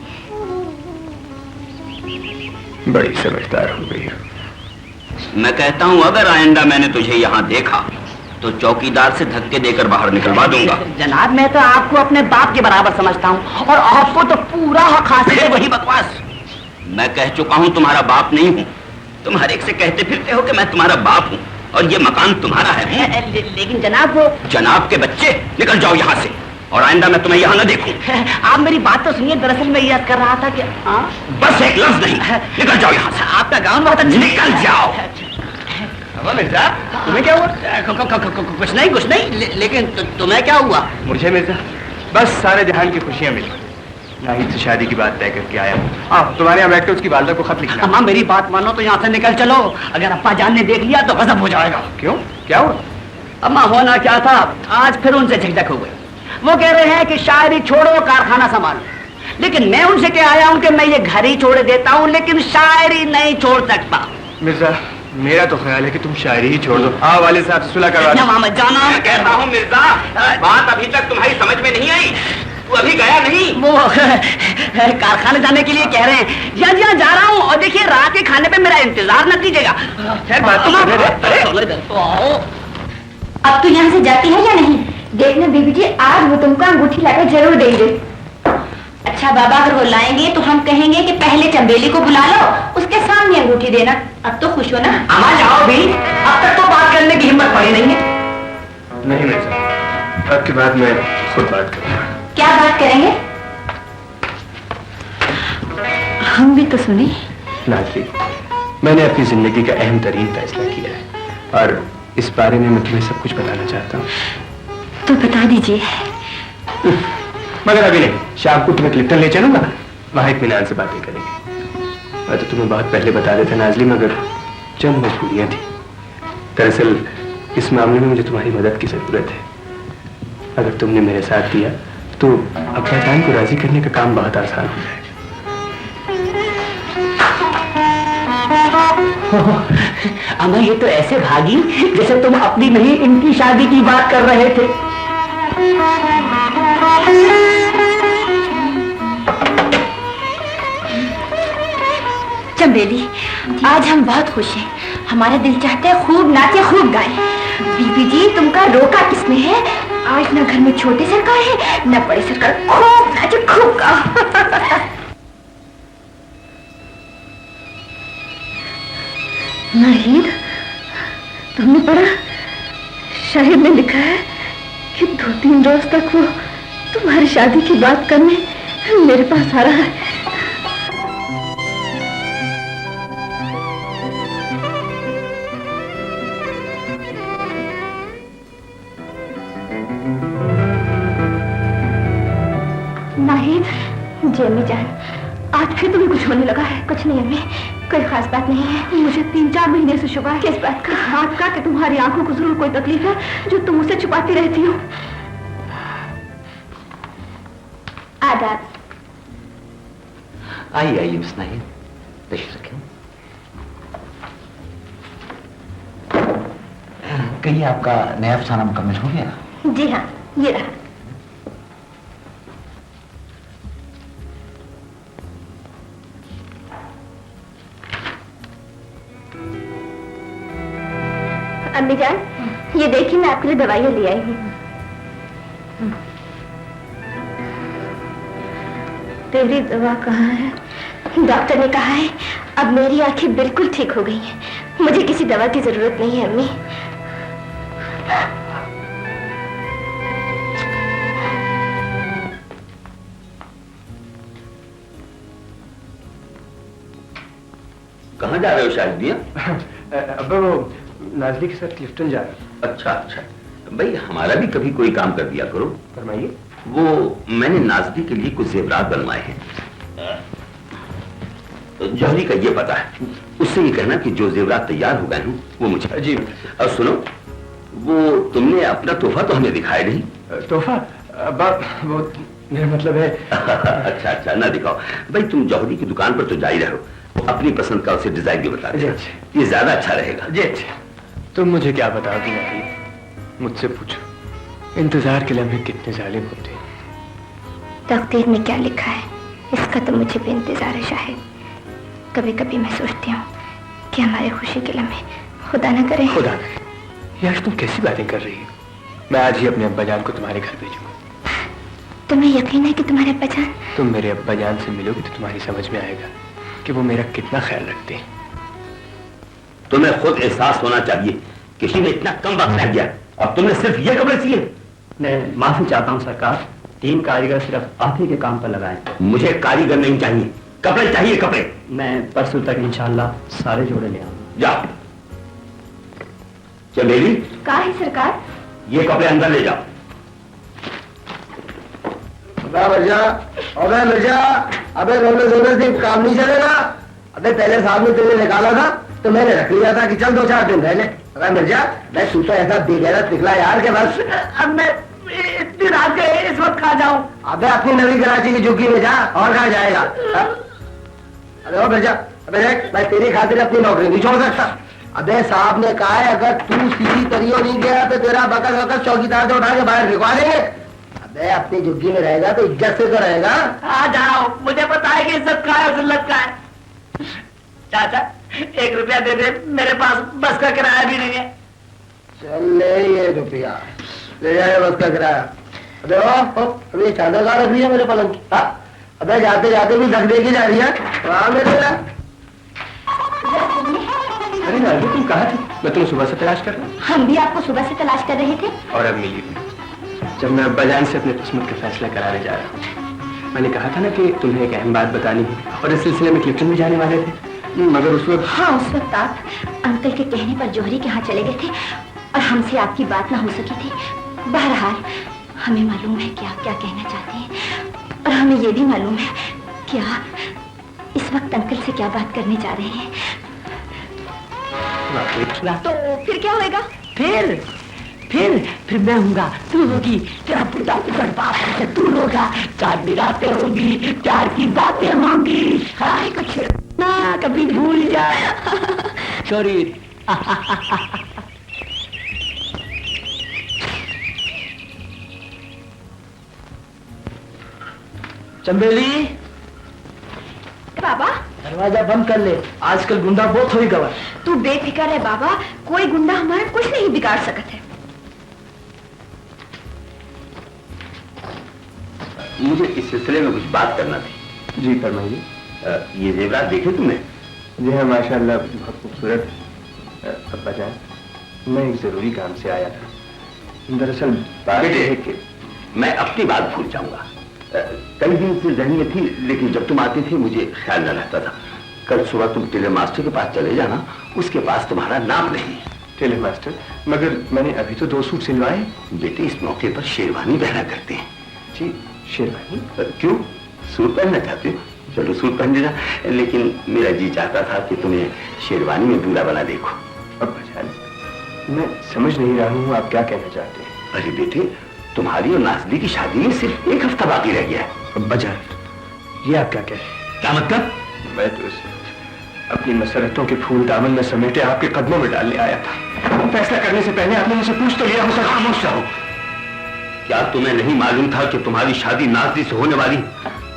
बड़ी समझदार हो गई हो। मैं कहता हूँ अगर आइंदा मैंने तुझे यहाँ देखा तो चौकीदार से धक्के देकर बाहर निकलवा दूंगा। जनाब, मैं तो आपको अपने बाप के बराबर समझता हूँ और आपको तो पूरा हक हासिल है। वही बकवास, मैं कह चुका हूँ तुम्हारा बाप नहीं हूँ। तुम हर एक से कहते फिरते हो कि मैं तुम्हारा बाप हूँ और ये मकान तुम्हारा है। लेकिन जनाब, वो जनाब के बच्चे, निकल जाओ यहाँ से और आइंदा मैं तुम्हें यहाँ न देखूं। आप मेरी बात तो सुनिए, दरअसल मैं याद कर रहा था कि बस एक लफ्ज नहीं, निकल जाओ यहाँ से। आपका गाउन बहुत अच्छा। निकल जाओ। मिर्जा, तुम्हें क्या हुआ? कुछ नहीं, लेकिन तुम्हें क्या हुआ? मुझे मिर्जा बस सारे जहान की खुशियां मिली। नाहिद से शादी की बात तय करके आया हूँ। तुम्हारे यहाँ बैठ के उसकी वालदा को खत लिखना। अम्मा, मेरी बात मानो तो यहाँ से निकल चलो। अगर अप्पा जान ने देख लिया तो गजब हो जाएगा। क्यों, क्या हुआ? अम्मा, होना क्या था, आज फिर उनसे झकझक हो गई। वो कह रहे हैं कि शायरी छोड़ो, कारखाना संभालो। लेकिन मैं उनसे क्या आया हूँ कि मैं ये घर ही छोड़ देता हूँ, लेकिन शायरी नहीं छोड़ सकता। मिर्जा, मेरा तो ख्याल है कि तुम शायरी ही छोड़ दो। हाँ, वाले साहब से सुलह करवा दो। मामा जाना, मैं कहता हूँ मिर्जा, बात अभी तक तुम्हारी समझ में नहीं आई। तू अभी गया नहीं? वो कारखाने जाने के लिए कह रहे हैं। जी हाँ, जा रहा हूँ। और देखिए, रात के खाने पे मेरा इंतजार न कीजिएगा। खैर, बात तो करने दे। अब तो यहाँ से जाती है या नहीं? देखना बीबी जी, आज वो तुमको अंगूठी लाकर जरूर देंगे। अच्छा बाबा, अगर वो लाएंगे तो हम कहेंगे कि पहले चंबेली को बुला लो, उसके सामने अंगूठी देना। अब तो खुश हो ना? अम्मा जाओ भी, अब तक तो बात करने की हिम्मत पड़ी नहीं है। नहीं मिर्जा, अब की बात मैं खुद बात करूँगा। क्या बात करेंगे? हम भी तो सुने। नाज़री, मैंने अपनी जिंदगी का अहम तरीन फैसला किया है और इस बारे में मैं तुम्हें सब कुछ बताना चाहता हूँ। तो बता दीजिए। मगर अभी नहीं, शाम को तुम्हें क्लिफ्टन ले चलूंगा, वहां इत्मीनान से बातें करेंगे। मैं तो तुम्हें बहुत पहले बता देता नाज़ली, मगर चंद मजबूरियां थी। दरअसल इस मामले में मुझे तुम्हारी मदद की जरूरत है। अगर तुमने मेरे साथ दिया तो अब्बा जान को राजी करने का काम बहुत आसान हो जाएगा। अम्मा, ये तो ऐसे भागी जैसे तुम अपनी नहीं इनकी शादी की बात कर रहे थे। चंबेली, आज हम बहुत खुश हैं। हमारे दिल चाहते हैं खूब नाचे, खूब गाएं। बीबी जी, तुमका रोका किसने है? आज ना घर में छोटी सरकार है ना बड़ी सरकार। खूब नाचे, खूब गाओ। नाहिद, तुमने पढ़ा? शाहिद ने लिखा है कि 2-3 रोज तक वो तुम्हारी शादी की बात करने मेरे पास आ रहा है। नाहिद, जी अम्मी जान, आज फिर तुम्हें कुछ होने लगा है? कुछ नहीं अम्मी, कोई खास बात नहीं है। मुझे 3-4 महीने से शुबा है। किस बात का? इस बात का कि तुम्हारी आंखों को जरूर कोई तकलीफ है जो तुम मुझसे छुपाती रहती हो। आदाब। आइए आइए मिस नाहिद, तशरीफ रखें। कहिए, आपका नया अफसाना मुकम्मल हो गया? जी हाँ, ये रहा। अम्मी जान, ये देखिए, मैं आपके लिए दवाइयाँ ले आई हूँ। तेरी दवा कहाँ है? डॉक्टर ने कहा है अब मेरी आंखें बिल्कुल ठीक हो गई हैं। मुझे किसी दवा की जरूरत नहीं है अम्मी। कहाँ जा रहे हो शाहिद मियां? अब्बा वो नाजली के साथ क्लिफ्टन जा रहा। अच्छा अच्छा, भाई हमारा भी कभी कोई काम कर दिया करो। फरमाइए। वो मैंने नाजली के लिए कुछ जेवरात बनवाए हैं। जौहरी का ये पता है, उससे ये कहना कि जो जेवरात तैयार हो गए हैं वो मुझे। जी। और सुनो, वो तुमने अपना तोहफा तो हमें दिखाया नहीं। तोहफा? अब्बा वो मेरा मतलब है। अच्छा अच्छा, ना दिखाओ भाई, तुम जौहरी की दुकान पर तो जा ही रहो, अपनी पसंद का उसे डिजाइन भी बता दे, ये ज्यादा अच्छा रहेगा। जी अच्छा। तुम मुझे क्या बताओगी नहीं, मुझसे पूछो, इंतजार के लम्हे कितने जालिम होते हैं। तकदीर में क्या लिखा है इसका तो मुझे भी इंतजार है शाहिद। कभी कभी मैं सोचती हूँ कि हमारे खुशी के लम्हे खुदा न करे। खुदा न करे। यार तुम कैसी बातें कर रही हो? मैं आज ही अपने अब्बा जान को तुम्हारे घर भेजूंगा। तुम्हें यकीन है कि तुम्हारे अब्बा जान? तुम मेरे अब्बा जान से मिलोगे तो तुम्हारी समझ में आएगा कि वो मेरा कितना ख्याल रखते हैं। तुम्हें खुद एहसास होना चाहिए, किसी ने इतना कम वक्त रह गया, अब तुमने सिर्फ ये कपड़े सिए। मैं माफी चाहता हूँ सरकार, 3 कारीगर सिर्फ आप ही के काम पर लगाए। मुझे कारीगर नहीं चाहिए, कपड़े चाहिए, कपड़े। मैं परसों तक इंशाल्लाह सारे जोड़े ले आऊंगा। जाओ। चमेली, कहा है सरकार? ये कपड़े अंदर ले जाओ। मिर्जा, अबे मिर्जा, अबे रोने धोने से काम नहीं चलेगा। अबे पहले साहब ने तुझे निकाला था तो मैंने रख लिया था कि चल 2-4 दिन रहने। अबे मिर्जा, मैं तू तो ऐसा बेगैरत निकला यार के बस। अब मैं इतनी रात के इस वक्त कहाँ जाऊँ? अबे अपनी नवी कराची की झुग्गी में जा, और कहाँ जाएगा? अरे ओ मिर्जा, अबे देख, मैं तेरी खातिर अपनी नौकरी नहीं छोड़ सकता। अबे साहब ने कहा है अगर तू सीधी तरियो नहीं गया तो तेरा बकस बकस चौकीदार से उठा के बाहर फेंकवा देंगे। अबे अपनी झुग्गी में रहेगा तो इज्जत से तो रहेगा। आ जाओ, मुझे पता है कि इज्जत का है और जिल्लत का है। चाचा 1 रुपया दे दे, मेरे पास बस का किराया भी नहीं है। चल ले ये रुपया, ले जाए बस का किराया। अबे अबे चादर का रख लिया मेरे पलंग की। अबे जाते जाते भी धक देगी जा रही है। वाह मेरे यार। अरे नाज़ी तुम कहाँ थी? मैं तुम्हें सुबह से तलाश कर रहा हूँ। हम भी आपको सुबह से तलाश कर रहे थे। और अब मिली भी। जब मैं अब्बा जान से अपने किस्मत का फैसला कराने जा रहा हूँ, मैंने कहा था ना कि तुम्हें एक अहम बात बतानी है और इस सिलसिले में क्लिफ्टन में जाने वाले थे, मगर उस वक्त। हाँ, उस वक्त आप अंकल के कहने पर जौहरी के यहाँ चले गए थे और हमसे आपकी बात ना हो सकी थी। बहरहाल हमें मालूम है कि आप क्या कहना चाहते हैं और हमें ये भी मालूम है कि आप इस वक्त अंकल से क्या बात करने जा रहे हैं। तो फिर क्या होएगा? फिर मैं हूँगा, तू होगी, तेरा बुढ़ा बुढ़ा बाप है, तू होगा, 4 निगाहें होंगी, 4 की बातें होंगी। हाय कुछ ना कभी भूल जाए। सॉरी। चंबेली, बाबा दरवाजा बंद कर ले, आजकल गुंडा बहुत हुई गवा। तू बेफिक्र है बाबा, कोई गुंडा हमारा कुछ नहीं बिगाड़ सकता है। मुझे इस सिलसिले में कुछ बात करना थी। जी फरमाइए। ये जेवरात देखे तुमने? जी हाँ माशाल्लाह बहुत खूबसूरत। अब्बा जान, मैं एक जरूरी काम से आया था। दरअसल बात यह है कि मैं अपनी बात भूल जाऊंगा। कई दिन से जहन में थी, लेकिन जब तुम आती थी मुझे ख्याल न रहता था। कल सुबह तुम टेलर मास्टर के पास चले जाना, उसके पास तुम्हारा नाम नहीं। Tailor master? मगर मैंने अभी तो 2 सूट सिलवाए। बेटे इस मौके पर शेरवानी पहना करते हैं। जी शेरवानी? क्यों, सूट पहनना चाहते हो? चलो सूट पहन लेना, लेकिन मेरा जी चाहता था कि तुम्हें शेरवानी में दूल्हा बना देखो। अब्बा जान, मैं समझ नहीं रहा हूँ आप क्या कहना चाहते हैं। अरे बेटे, तुम्हारी और नाज़ली की शादी में सिर्फ 1 हफ्ता बाकी रह गया है। अब्बा जान, ये आप क्या कह रहे हैं? क्या मतलब? मैं तो इस अपनी मसरतों के फूल दामन में समेटे आपके कदमों में डालने आया था। फैसला करने से पहले आपने मुझसे पूछ तो लिया हो। सर खामोश रहो। क्या तुम्हें नहीं मालूम था कि तुम्हारी शादी नाज़ली से होने वाली?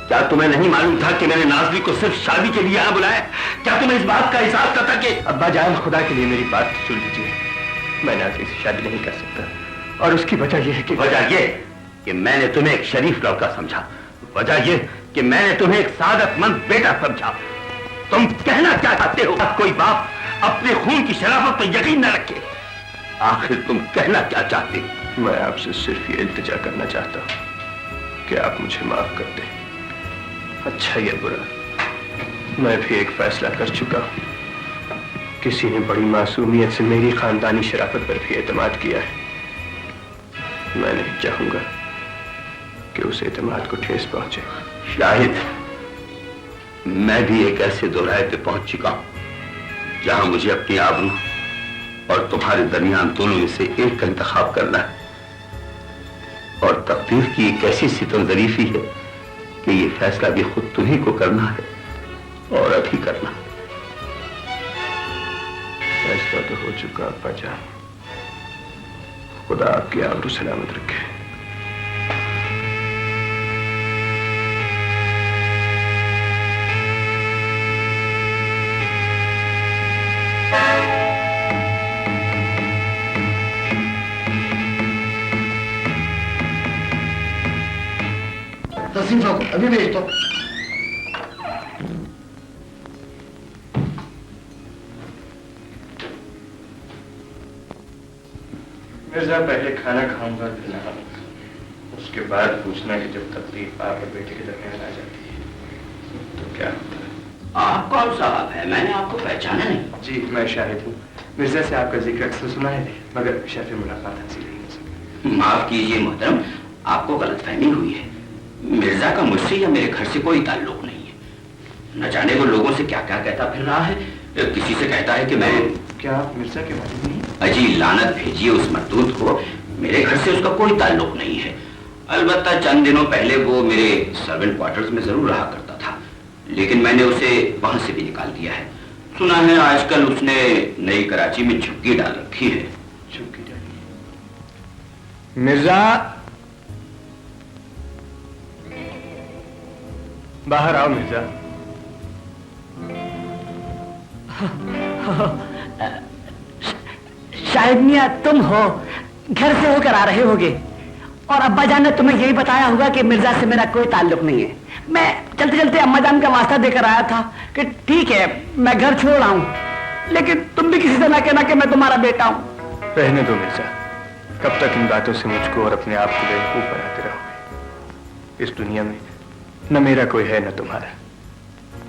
क्या तुम्हें नहीं मालूम था कि मैंने नाज़ली को सिर्फ शादी के लिए यहाँ बुलाया? क्या तुम्हें इस बात का एहसास था कि? अब्बा जान, खुदा के लिए मेरी बात सुन लीजिए। मैं नाज़ली से शादी नहीं कर सकता, और उसकी वजह यह है कि मैंने तुम्हें एक शरीफ लड़का समझा। वजह यह कि मैंने तुम्हें एक सादतमंद बेटा समझा। तुम कहना क्या चाहते हो? कोई बाप अपने खून की शराफत पर यकीन न रखे। आखिर तुम कहना क्या चाहते हो? मैं आपसे सिर्फ ये इल्तिजा करना चाहता हूँ कि आप मुझे माफ कर दें। अच्छा या बुरा, मैं भी एक फैसला कर चुका हूँ। किसी ने बड़ी मासूमियत से मेरी खानदानी शराफत पर भी एतमाद किया है। मैं नहीं चाहूंगा कि उस एतमाद को ठेस पहुंचे। शाहिद, मैं भी एक ऐसे दोराहे पे पहुंच चुका हूं जहां मुझे अपनी आबरू और तुम्हारे दरमियान दोनों में से एक का इंतखाब करना है। और तकदीर की एक ऐसी सितमज़रीफी है कि ये फैसला भी खुद तुम्हीं को करना है और अभी करना। फैसला तो हो चुका अब्बा जान। खुदा आपकी आबरू सलामत रखे। तस्लीम साहब अभी भेज दो। मिर्जा पहले खाना खाऊंगा फिर नहाऊंगा, उसके बाद पूछना कि जब तकलीफ बाप और बेटे के दरमियान आ जाती है तो क्या होता है। आप कौन साहब है? मैंने आपको पहचाना नहीं। जी मैं शाहिद हूँ। मिर्जा से आपका जिक्र अक्सर सुना है मगर शर्फ मुलाकात हासिल नहीं हो सकी। माफ कीजिए मोहतरम, आपको गलतफहमी हुई है। मिर्जा का मुझसे या मेरे घर से कोई ताल्लुक नहीं है। न जाने वो लोगों से क्या क्या कहता फिर रहा है। किसी से कहता है कि मैं। क्या आप मिर्जा के वालिद नहीं? अजी लानत भेजिए उस मरदूद को, मेरे घर से उसका कोई ताल्लुक नहीं है। अलबत्ता चंद दिनों पहले वो मेरे सर्वेंट क्वार्टर्स में जरूर रहा करता था, लेकिन मैंने उसे वहां से भी निकाल दिया है। सुना है आजकल उसने नई कराची में झुग्गी डाल रखी है। झुग्गी डाली? मिर्जा बाहर आओ। मिर्जा शायद मियाँ तुम हो, घर से होकर आ रहे होगे और अब्बा जान ने तुम्हें यही बताया होगा कि मिर्जा से मेरा कोई ताल्लुक नहीं है। मैं चलते चलते अम्मा जान का वास्ता देकर आया था कि ठीक है मैं घर छोड़ आऊं, लेकिन तुम भी किसी से ना कहना कि मैं तुम्हारा बेटा हूं। रहने दो मिर्जा, कब तक इन बातों से मुझको और अपने आप को बेवकूफ बनाते रहोगे। इस दुनिया में न मेरा कोई है न तुम्हारा।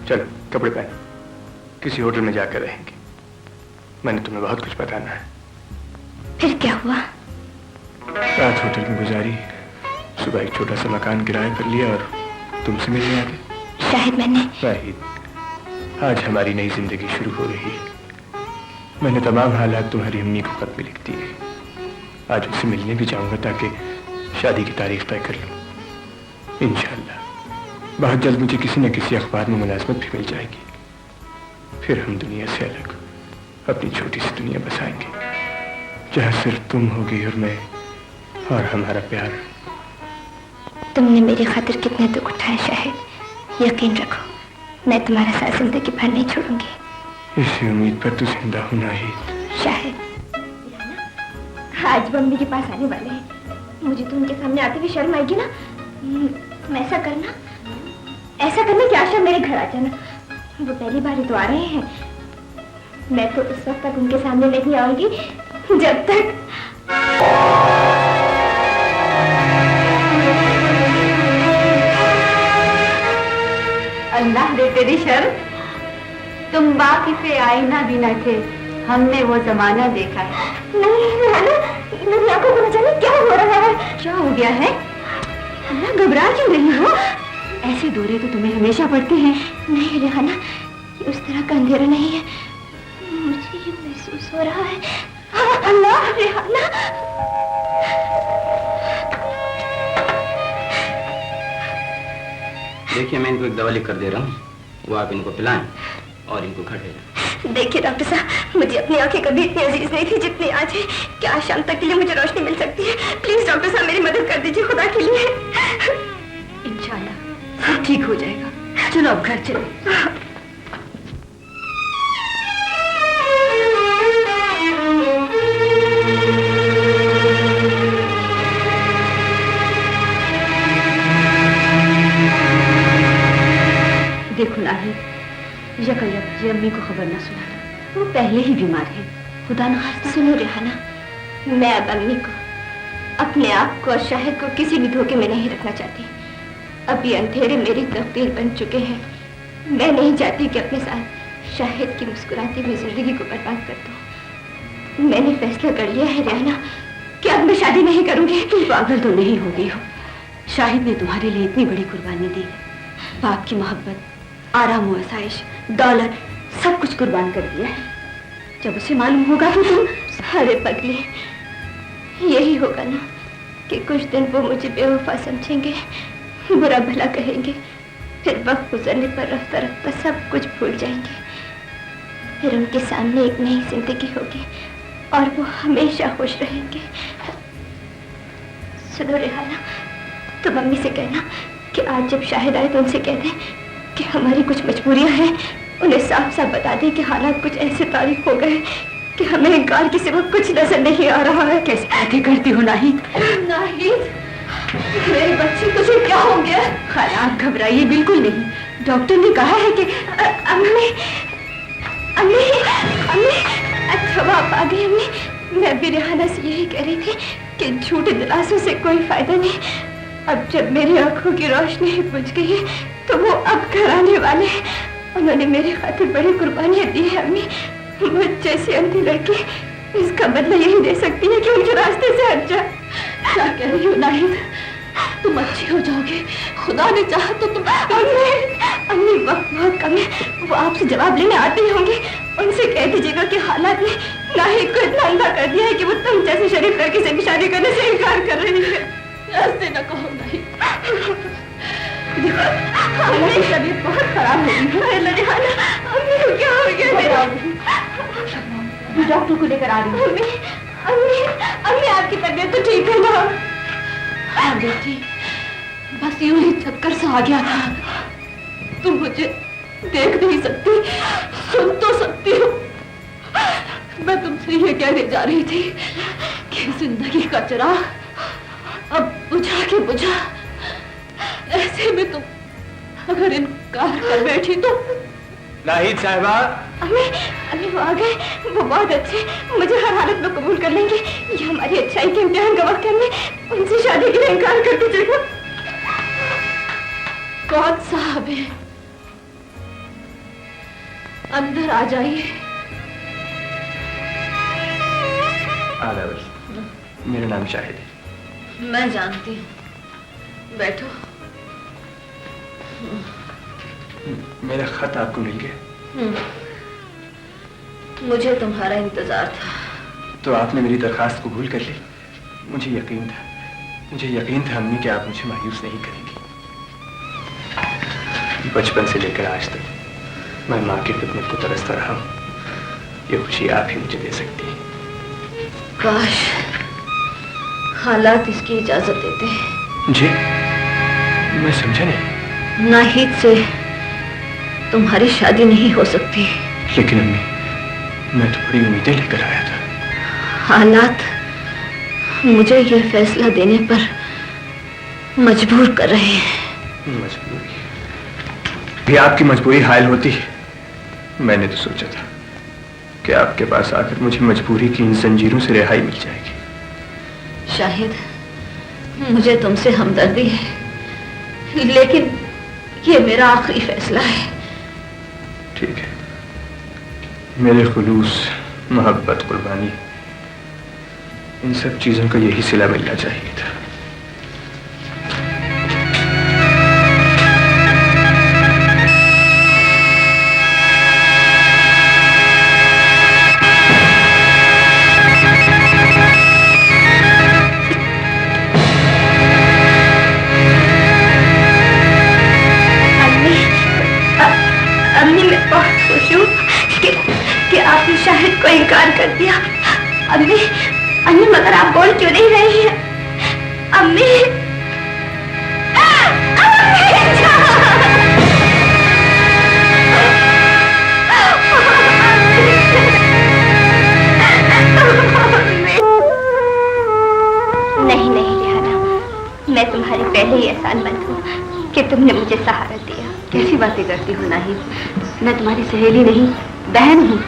चलो कपड़े पहनो, किसी होटल में जाकर रहेंगे। मैंने तुम्हें बहुत कुछ बताना है। फिर क्या हुआ? रात होटल में गुजारी, सुबह एक छोटा सा मकान किराया कर लिया और तुमसे मिलने आ गए। शाहिद मैंने शाहिद आज हमारी नई जिंदगी शुरू हो रही है। मैंने तमाम हालात तुम्हारी अम्मी को खत में लिख दिए। आज उससे मिलने भी जाऊंगा ताकि शादी की तारीख तय कर लूं। इंशाअल्लाह बहुत जल्द मुझे किसी न किसी अखबार में मुलाजमत भी मिल जाएगी। फिर हम दुनिया से अलग अपनी छोटी सी दुनिया बसाएंगे, जहाँ सिर्फ तुम होगी और मैं और हमारा प्यार। तुमने मेरी खातिर कितने दुख उठाए शाहिद, यकीन रखो मैं तुम्हारा साथ जिंदगी भर नहीं छोड़ूंगी। इसी उम्मीद पर तू जिंदा हो नाहिद। शाहिद आज वो मम्मी के पास आने वाले हैं, मुझे तो उनके सामने आते हुए शर्म आएगी ना। तुम ऐसा करना कि आशा मेरे घर आ जाना। वो पहली बार ही तो आ रहे हैं। मैं तो उस वक्त तक उनके सामने नहीं आऊंगी जब तक अल्लाह रे तेरी शर्म, तुम वाकिफ़े आईना भी न थे, हमने वो जमाना देखा है। नहीं राना, मेरी आंखों को न जाने क्या हो रहा है। क्या हो गया है? अल्लाह घबरा क्यों रही हो? ऐसे दौरे तो तुम्हें हमेशा पड़ते हैं। नहीं रेहाना, ये उस तरह का अंधेरा नहीं है, मुझे ये महसूस हो रहा है। अल्लाह रेहाना, देखिए मैं इनको एक दवा लिख कर दे रहा हूँ, वो आप इनको पिलाएं और इनको घर ले जाएं। देखिए डॉक्टर साहब, मुझे अपनी आंखें कभी इतनी अजीज नहीं थी जितनी आज है। क्या आज शाम तक के लिए मुझे रोशनी मिल सकती है? प्लीज डॉक्टर साहब मेरी मदद कर दीजिए, खुदा के लिए। इंशाल्लाह सब ठीक हो जाएगा। चलो अब घर चलो। देखो नाहिद, यकयक ये अम्मी को खबर न सुनाना, वो पहले ही बीमार है। खुदा न खास्ता। सुनो रेहाना, मैं अब अम्मी को, अपने आप को और शाहिद को किसी भी धोखे में नहीं रखना चाहती। अब ये अंधेरे मेरी तकदीर बन चुके हैं। मैं नहीं चाहती कि अपने साथ शाहिद की मुस्कुराती हुई जिंदगी को बर्बाद कर दो। मैंने फैसला कर लिया है रियाना कि अब मैं शादी नहीं करूंगी। तुम पागल तो नहीं हो गई हो? शाहिद ने तुम्हारे लिए इतनी बड़ी कुर्बानी दी, बाप की मोहब्बत, आराम और आसाइश, दौलत, सब कुछ कुर्बान कर दिया है। जब उसे मालूम होगा कि तुम... अरे पगली, यही होगा ना कि कुछ दिन वो मुझे बेवफा समझेंगे, बुरा भला कहेंगे, फिर वक्त गुजरने पर रफ्ता रफ्ता सब कुछ भूल जाएंगे। फिर उनके सामने एक नई जिंदगी होगी और वो हमेशा खुश रहेंगे। सुनो रेहाना, तो मम्मी से कहना कि आज जब शाहिद आए तो उनसे कह दें कि हमारी कुछ मजबूरियां हैं, उन्हें साफ साफ बता दें कि हालात कुछ ऐसे तारीफ हो गए कि हमें इनकार के सिवा कुछ नजर नहीं आ रहा है। कैसे बातें करती हो नाहिद? नाहिद, मेरे बच्चे तुझे क्या हो गया? खाला आप घबराइए बिल्कुल नहीं, डॉक्टर ने कहा है कि... अम्मी, अम्मी, अम्मी, अच्छा आप आ गई अम्मी। मैं भी रेहाना से यही कह रही थी कि झूठे दिलासों से कोई फायदा नहीं। अब जब मेरी आंखों की रोशनी बुझ गई है तो वो अब घर आने वाले हैं। उन्होंने मेरी खातिर बड़ी कुर्बानियां दी है अम्मी। मुझ जैसी अंधी लड़की इसका बदला यही दे सकती है कि उनके रास्ते से हट जा। क्या कह रही हो नाहिद? तुम अच्छी हो जाओगे, खुदा ने चाहा तो तुम... अम्मी वक्त बहुत कम है, वो आपसे जवाब लेने आते ही होंगे। उनसे कह दीजिएगा कि हालात ने नाहिद को इतना अंधा कर दिया है कि वो तुम जैसे शरीफ लड़की से शादी करने से इनकार कर रही है। ऐसे न कहो नाहिद, मेरी तबीयत बहुत खराब हो गई है। अम्मी को क्या हो गया? डॉक्टर को लेकर आ रही हूँ। अम्मी, अम्मी, अम्मी आपकी तबीयत तो ठीक है ना? हाँ बेटी, बस यूं ही चक्कर सा आ गया था। तुम मुझे देख नहीं सकती, सुन तो सकती हो। मैं तुमसे ये कहने जा रही थी कि जिंदगी का चिराग अब बुझा के बुझा, ऐसे में तुम अगर इनकार कर बैठी तो... नाहिद साहिबा। अम्मी, अम्मी वो आ गए, वो बहुत अच्छे, मुझे हर हालत में कबूल कर लेंगे। ये हमारी अच्छाई के इम्तिहान का वक्त है, उनसे शादी के लिए इनकार कर दीजिएगा। कौन साहब है? अंदर आ जाइए। आदाब, मेरा नाम शाहिद है। मैं जानती हूँ, बैठो। मेरा खत आपको मिल गया? मुझे तुम्हारा इंतजार था। तो आपने मेरी दरखास्त कबूल कर ली? मुझे यकीन था अम्मी कि आप मुझे मायूस नहीं करेंगी। बचपन से लेकर आज तक मैं माँ की खिदमत को तरसता रहा हूँ। ये खुशी आप ही मुझे दे सकती हैं। काश हालात इसकी इजाजत देते हैं। जी, मैं समझा नहीं। नाहिद से तुम्हारी शादी नहीं हो सकती। लेकिन अम्मी, मैं तो बड़ी उम्मीदें लेकर आया था। हालात मुझे ये फैसला देने पर मजबूर कर रहे हैं। मजबूरी भी आपकी मजबूरी हायल होती है। मैंने तो सोचा था कि आपके पास आकर मुझे मजबूरी की इन जंजीरों से रिहाई मिल जाएगी। शाहिद, मुझे तुमसे हमदर्दी है, लेकिन ये मेरा आखिरी फैसला है। ठीक है, मेरे खुलूस, मोहब्बत, कुर्बानी, इन सब चीजों का यही सिला मिलना चाहिए था। आपने शाहिद को इनकार कर दिया। अम्मी, अम्मी मगर आप बोल क्यों नहीं रही हैं? अम्मी, नहीं नहीं रेहाना, मैं तुम्हारी पहले ही एहसानमंद हूँ कि तुमने मुझे सहारा दिया। कैसी बातें करती हो नाहिद? मैं तुम्हारी सहेली नहीं, बहन हूँ।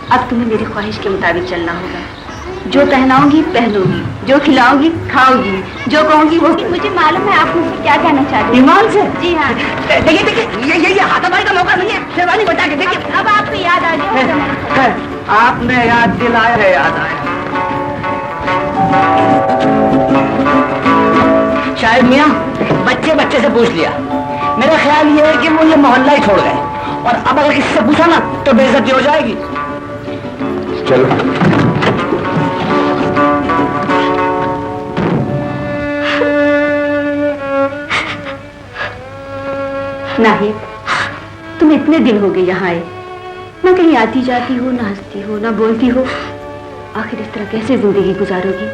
अब तुम्हें मेरी ख्वाहिश के मुताबिक चलना होगा। जो पहनाऊंगी पहनूंगी, जो खिलाऊंगी खाऊंगी, जो कहूंगी वो। मुझे मालूम है आप मुझसे क्या कहना चाहते हैं। ईमान से? जी हाँ। देखिए देखिए, ये हाथापाई का मौका नहीं है, शेरवानी बचा के देखिए। अब आपको याद आ गया। आपने याद दिलाया है, याद आया। शायद मियाँ बच्चे से पूछ लिया। मेरा ख्याल ये है कि वो ये मोहल्ला ही छोड़ गए, और अब अगर किसी से पूछा ना तो बेइज्जती हो जाएगी। चलो। नाहिद, तुम इतने दिन हो गए यहाँ आए, ना कहीं आती जाती हो, ना हंसती हो, ना बोलती हो। आखिर इस तरह कैसे जिंदगी गुजारोगी?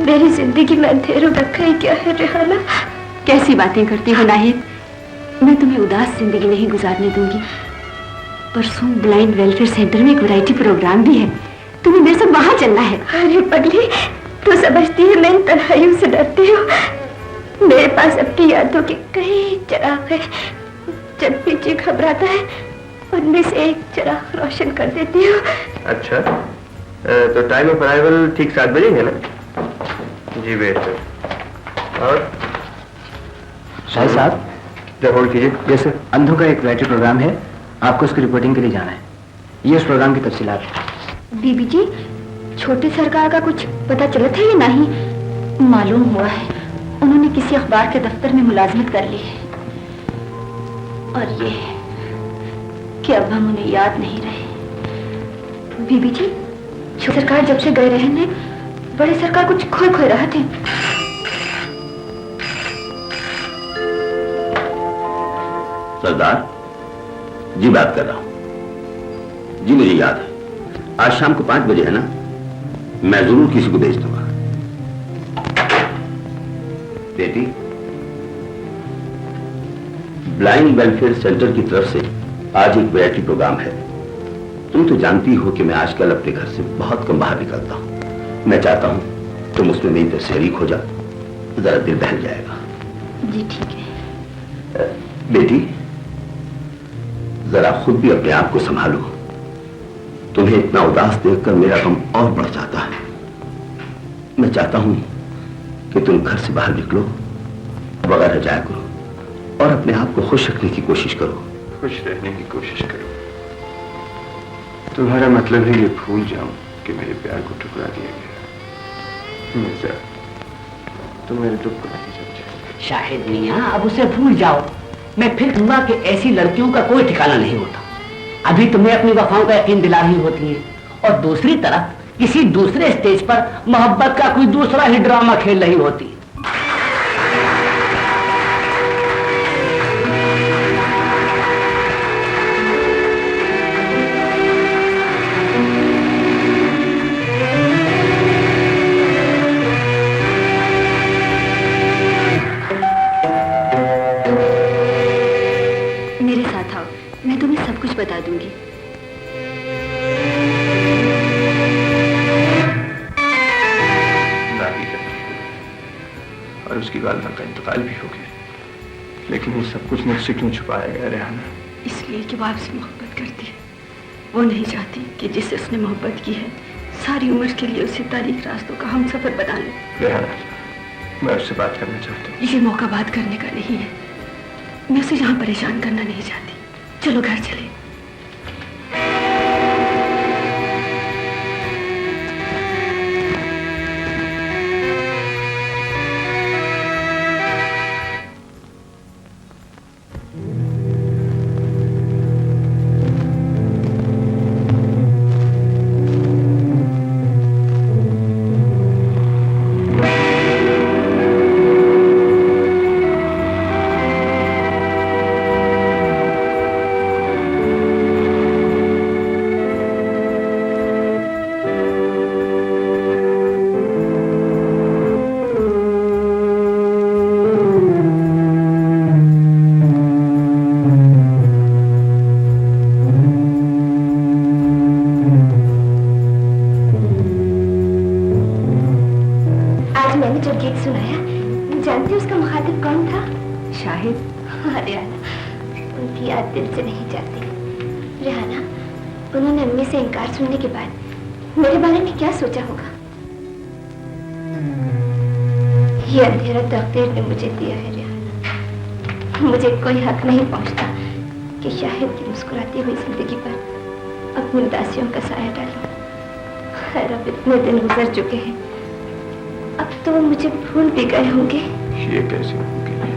मेरी जिंदगी में अंधेरों रखा ही क्या है रेहाना? कैसी बातें करती हो नाहिद? मैं तुम्हें उदास जिंदगी नहीं गुजारने दूंगी। परसों ब्लाइंड वेलफेयर सेंटर में एक वैरायटी प्रोग्राम भी है, तुम्हें मेरे साथ वहां चलना है। अरे पगली, तू समझती है मैं इन तन्हाइयों से डरती हूँ। मेरे पास अपनी यादों के कई चिराग है। जब भी जी घबराता है उनमें से एक चिराग रोशन कर देती हूँ। अच्छा, तो टाइम ऑफ अराइवल ठीक 7 बजे है ना? जी बेहतर। और शाहिद साहब, जब होल्ड कीजिए। जैसे अंधों का एक वैरायटी प्रोग्राम है, आपको उसकी रिपोर्टिंग के लिए जाना है। ये उस प्रोग्राम की तफसीलात है। बीबी जी, छोटे सरकार का कुछ पता चला था या नहीं? मालूम हुआ है उन्होंने किसी अखबार के दफ्तर में मुलाजमत कर ली है, और ये कि अब हम उन्हें याद नहीं रहे। बीबी जी, छोटे सरकार जब से गए रहने, बड़े सरकार कुछ खोए खोए रहे थे। सरदार जी बात कर रहा हूं। जी मुझे याद है, आज शाम को 5 बजे है ना? मैं जरूर किसी को भेज दूंगा। बेटी, ब्लाइंड वेलफेयर सेंटर की तरफ से आज एक वैरायटी प्रोग्राम है। तुम तो जानती हो कि मैं आजकल अपने घर से बहुत कम बाहर निकलता हूं। मैं चाहता हूं तुम उसमें मेरी तरफ शरीक हो जाओ, जरा दिल बहल जाएगा। जी ठीक है। बेटी, जरा खुद भी अपने आप को संभालो। तुम्हें इतना उदास देखकर मेरा गम और बढ़ जाता है। मैं चाहता हूं कि तुम घर से बाहर निकलो, बगैर जाया करो और अपने आप को खुश रखने की कोशिश करो। खुश रहने की कोशिश करो? तुम्हारा मतलब है ये भूल जाऊं कि मेरे प्यार को ठुकरा दिया गया। मिर्जा, तुम मेरे दुख को नहीं समझे। शाहिद मियाँ, अब उसे भूल जाओ। मैं फिर कहूंगा कि ऐसी लड़कियों का कोई ठिकाना नहीं होता। अभी तुम्हें अपनी वफाओं का यकीन दिला रही होती है, और दूसरी तरफ किसी दूसरे स्टेज पर मोहब्बत का कोई दूसरा ही ड्रामा खेल रही होती। मेरे साथ आओ, मैं तुम्हें सब कुछ बता दूंगी। दादी का और उसकी वालिदा का इंतकाल भी हो गया, लेकिन ये सब कुछ मुझसे क्यों छुपाया गया रेहाना? इसलिए कि वो आपसे मोहब्बत करती है। वो नहीं चाहती कि जिससे उसने मोहब्बत की है सारी उम्र के लिए उसे तारीख रास्तों का हम सफर बना ले। रेहाना, मैं उससे बात करना चाहता हूँ। ये मौका बात करने का नहीं है। मैं उसे यहाँ परेशान करना नहीं चाहती। चलो घर चले। जानती उसका मुखातिब कौन था? शाहिद। हाँ रेहाना, उनकी याद दिल से नहीं जाती। रेहाना, उन्होंने अम्मी से इनकार सुनने के बाद मेरे बारे में क्या सोचा होगा? ये अंधेरा तकदीर ने मुझे दिया है रिहाना। मुझे कोई हक नहीं पहुंचता कि शाहिद की मुस्कुराती हुई जिंदगी पर अपनी उदासियों का साया डालूं। खैर, अब इतने दिन गुजर चुके हैं, अब तो मुझे भूल भी गए होंगे। ये कैसे मुमकिन है?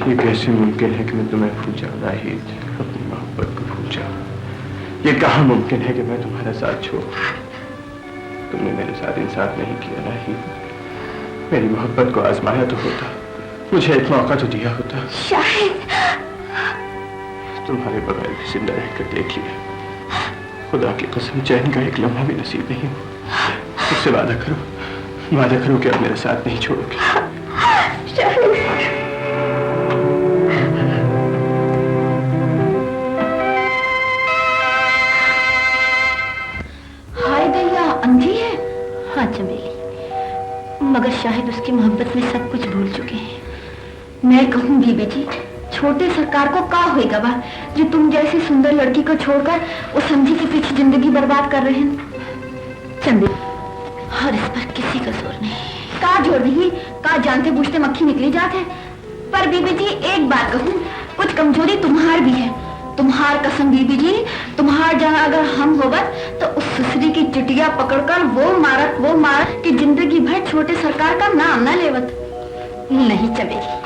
ये कैसे मुमकिन है कि मैं तुम्हें भूल जाऊं नाहिद, अपनी मोहब्बत को भूल जाऊं? ये कहाँ मुमकिन है कि मैं तुम्हारा साथ छोड़ूं? तुमने मेरे साथ इंसाफ नहीं किया नाहिद। मेरी मोहब्बत को आजमाया तो होता, मुझे एक मौका तो दिया होता। शाहिद, तुम्हारे बगैर भी जिंदा रहकर देख लिया। खुदा की कसम, चैन का एक लम्हा भी नसीब नहीं हुआ। मुझसे वादा करो कि अब मेरा साथ नहीं छोड़ोगे। हाय दैया, अंधी है। हाँ चमेली, मगर शाहिद उसकी मोहब्बत में सब कुछ भूल चुके हैं। मैं कहूँ बीबी जी, छोटे सरकार को का होएगा वह जो तुम जैसी सुंदर लड़की को छोड़कर उस अंधी के पीछे जिंदगी बर्बाद कर रहे हैं। चंदी, और इस पर किसी का जोर नहीं। का जोर नहीं, का जानते बूझते मक्खी निकली जात है। पर बीबी जी एक बात कहूँ, कुछ कमजोरी तुम्हार भी है। तुम्हार कसम बीबी जी, तुम्हार जहाँ अगर हम होवत तो उस सुसरी की चुटिया पकड़कर वो मारत कि जिंदगी भर छोटे सरकार का नाम ना लेवत। नहीं चमेली,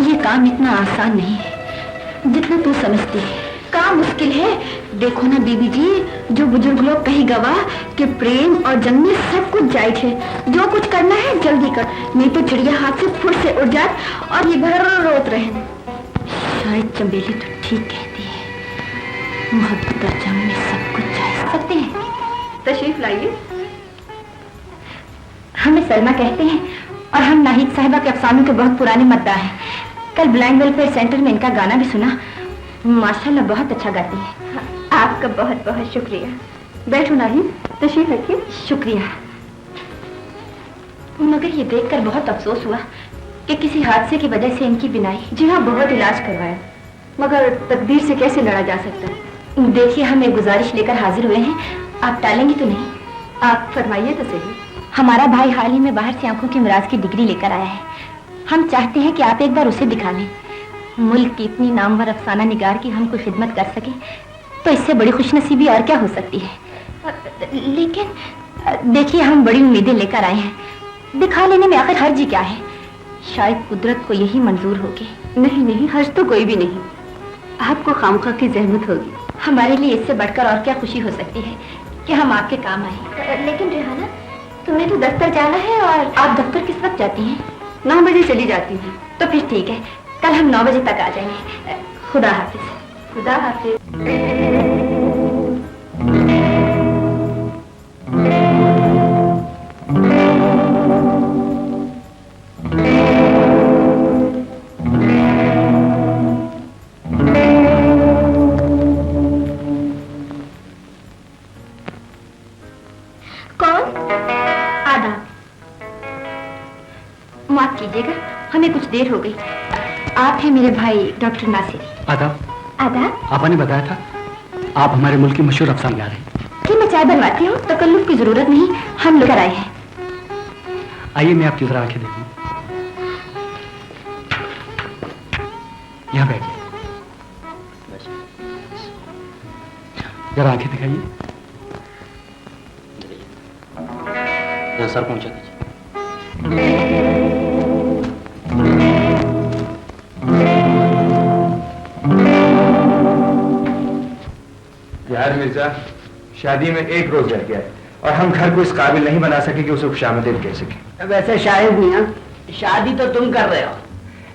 ये काम इतना आसान नहीं है जितना तू समझती है। काम मुश्किल है। देखो ना बीबी जी, जो बुजुर्ग लोग कही गवाह कि प्रेम और जंग में सब कुछ जायज है। जो कुछ करना है जल्दी कर, नहीं तो चिड़िया हाथ से फुट से उड़ जाए और ये भर रोत रहे। शायद चंबेली तो ठीक कहती है, मोहब्बत और जंग में सब कुछ जायज सकते हैं। तशरीफ लाइए। हमें सलमा कहते हैं और हम नाहिद साहिबा के अफसानों के बहुत पुराने मद्दाह हैं। कल ब्लाइंड वेलफेयर सेंटर में इनका गाना भी सुना। माशाल्लाह बहुत अच्छा गाती है। आपका बहुत बहुत शुक्रिया। बैठो नाहिद, तशरीफ रखिए। शुक्रिया। मगर ये देखकर बहुत अफसोस हुआ कि किसी हादसे की वजह से इनकी बिनाई। जी हाँ, बहुत इलाज करवाया, मगर तकदीर से कैसे लड़ा जा सकता है। देखिए, हम एक गुजारिश लेकर हाजिर हुए हैं, आप टालेंगी तो नहीं? आप फरमाइए तो सही। हमारा भाई हाल ही में बाहर से आंखों की मिराज की डिग्री लेकर आया है। हम चाहते हैं कि आप एक बार उसे दिखा लें। मुल्क की इतनी नामवर अफसाना निगार की हम कोई खिदमत कर सके तो इससे बड़ी खुशनसीबी और क्या हो सकती है। लेकिन देखिए, हम बड़ी उम्मीदें लेकर आए हैं, दिखा लेने में आखिर हर्ज क्या है? शायद कुदरत को यही मंजूर होगी। नहीं, हर्ज तो कोई भी नहीं, आपको खामखा की जहमत होगी। हमारे लिए इससे बढ़कर और क्या खुशी हो सकती है कि हम आपके काम आए। लेकिन रेहाना, तुम्हें तो दफ्तर जाना है। और आप दफ्तर किस वक्त जाती हैं? 9 बजे चली जाती हूँ। तो फिर ठीक है, कल हम 9 बजे तक आ जाएंगे। खुदा हाफिज। खुदा हाफिज। कौन? आदाब। माफ कीजिएगा, हमें कुछ देर हो गई। आप हैं मेरे भाई डॉक्टर नासिर। आदाब। आदाब। आपा ने बताया था आप हमारे मुल्क की मशहूर अफसाना हैं। कि मैं चाय बनवाती हूँ, तकल्लुफ की जरूरत नहीं, हम लोग आए हैं। आइए, मैं आपकी जरा आंखें देखूं। यहाँ बैठिए, जरा आंखें दिखाइए। सर पहुंचा दीजिए। यार मिर्जा, शादी में एक रोज रह गया और हम घर को इस काबिल नहीं बना सके कि उसे खुशामदीद कह सके। वैसे शाहिद मियां, शादी तो तुम कर रहे हो,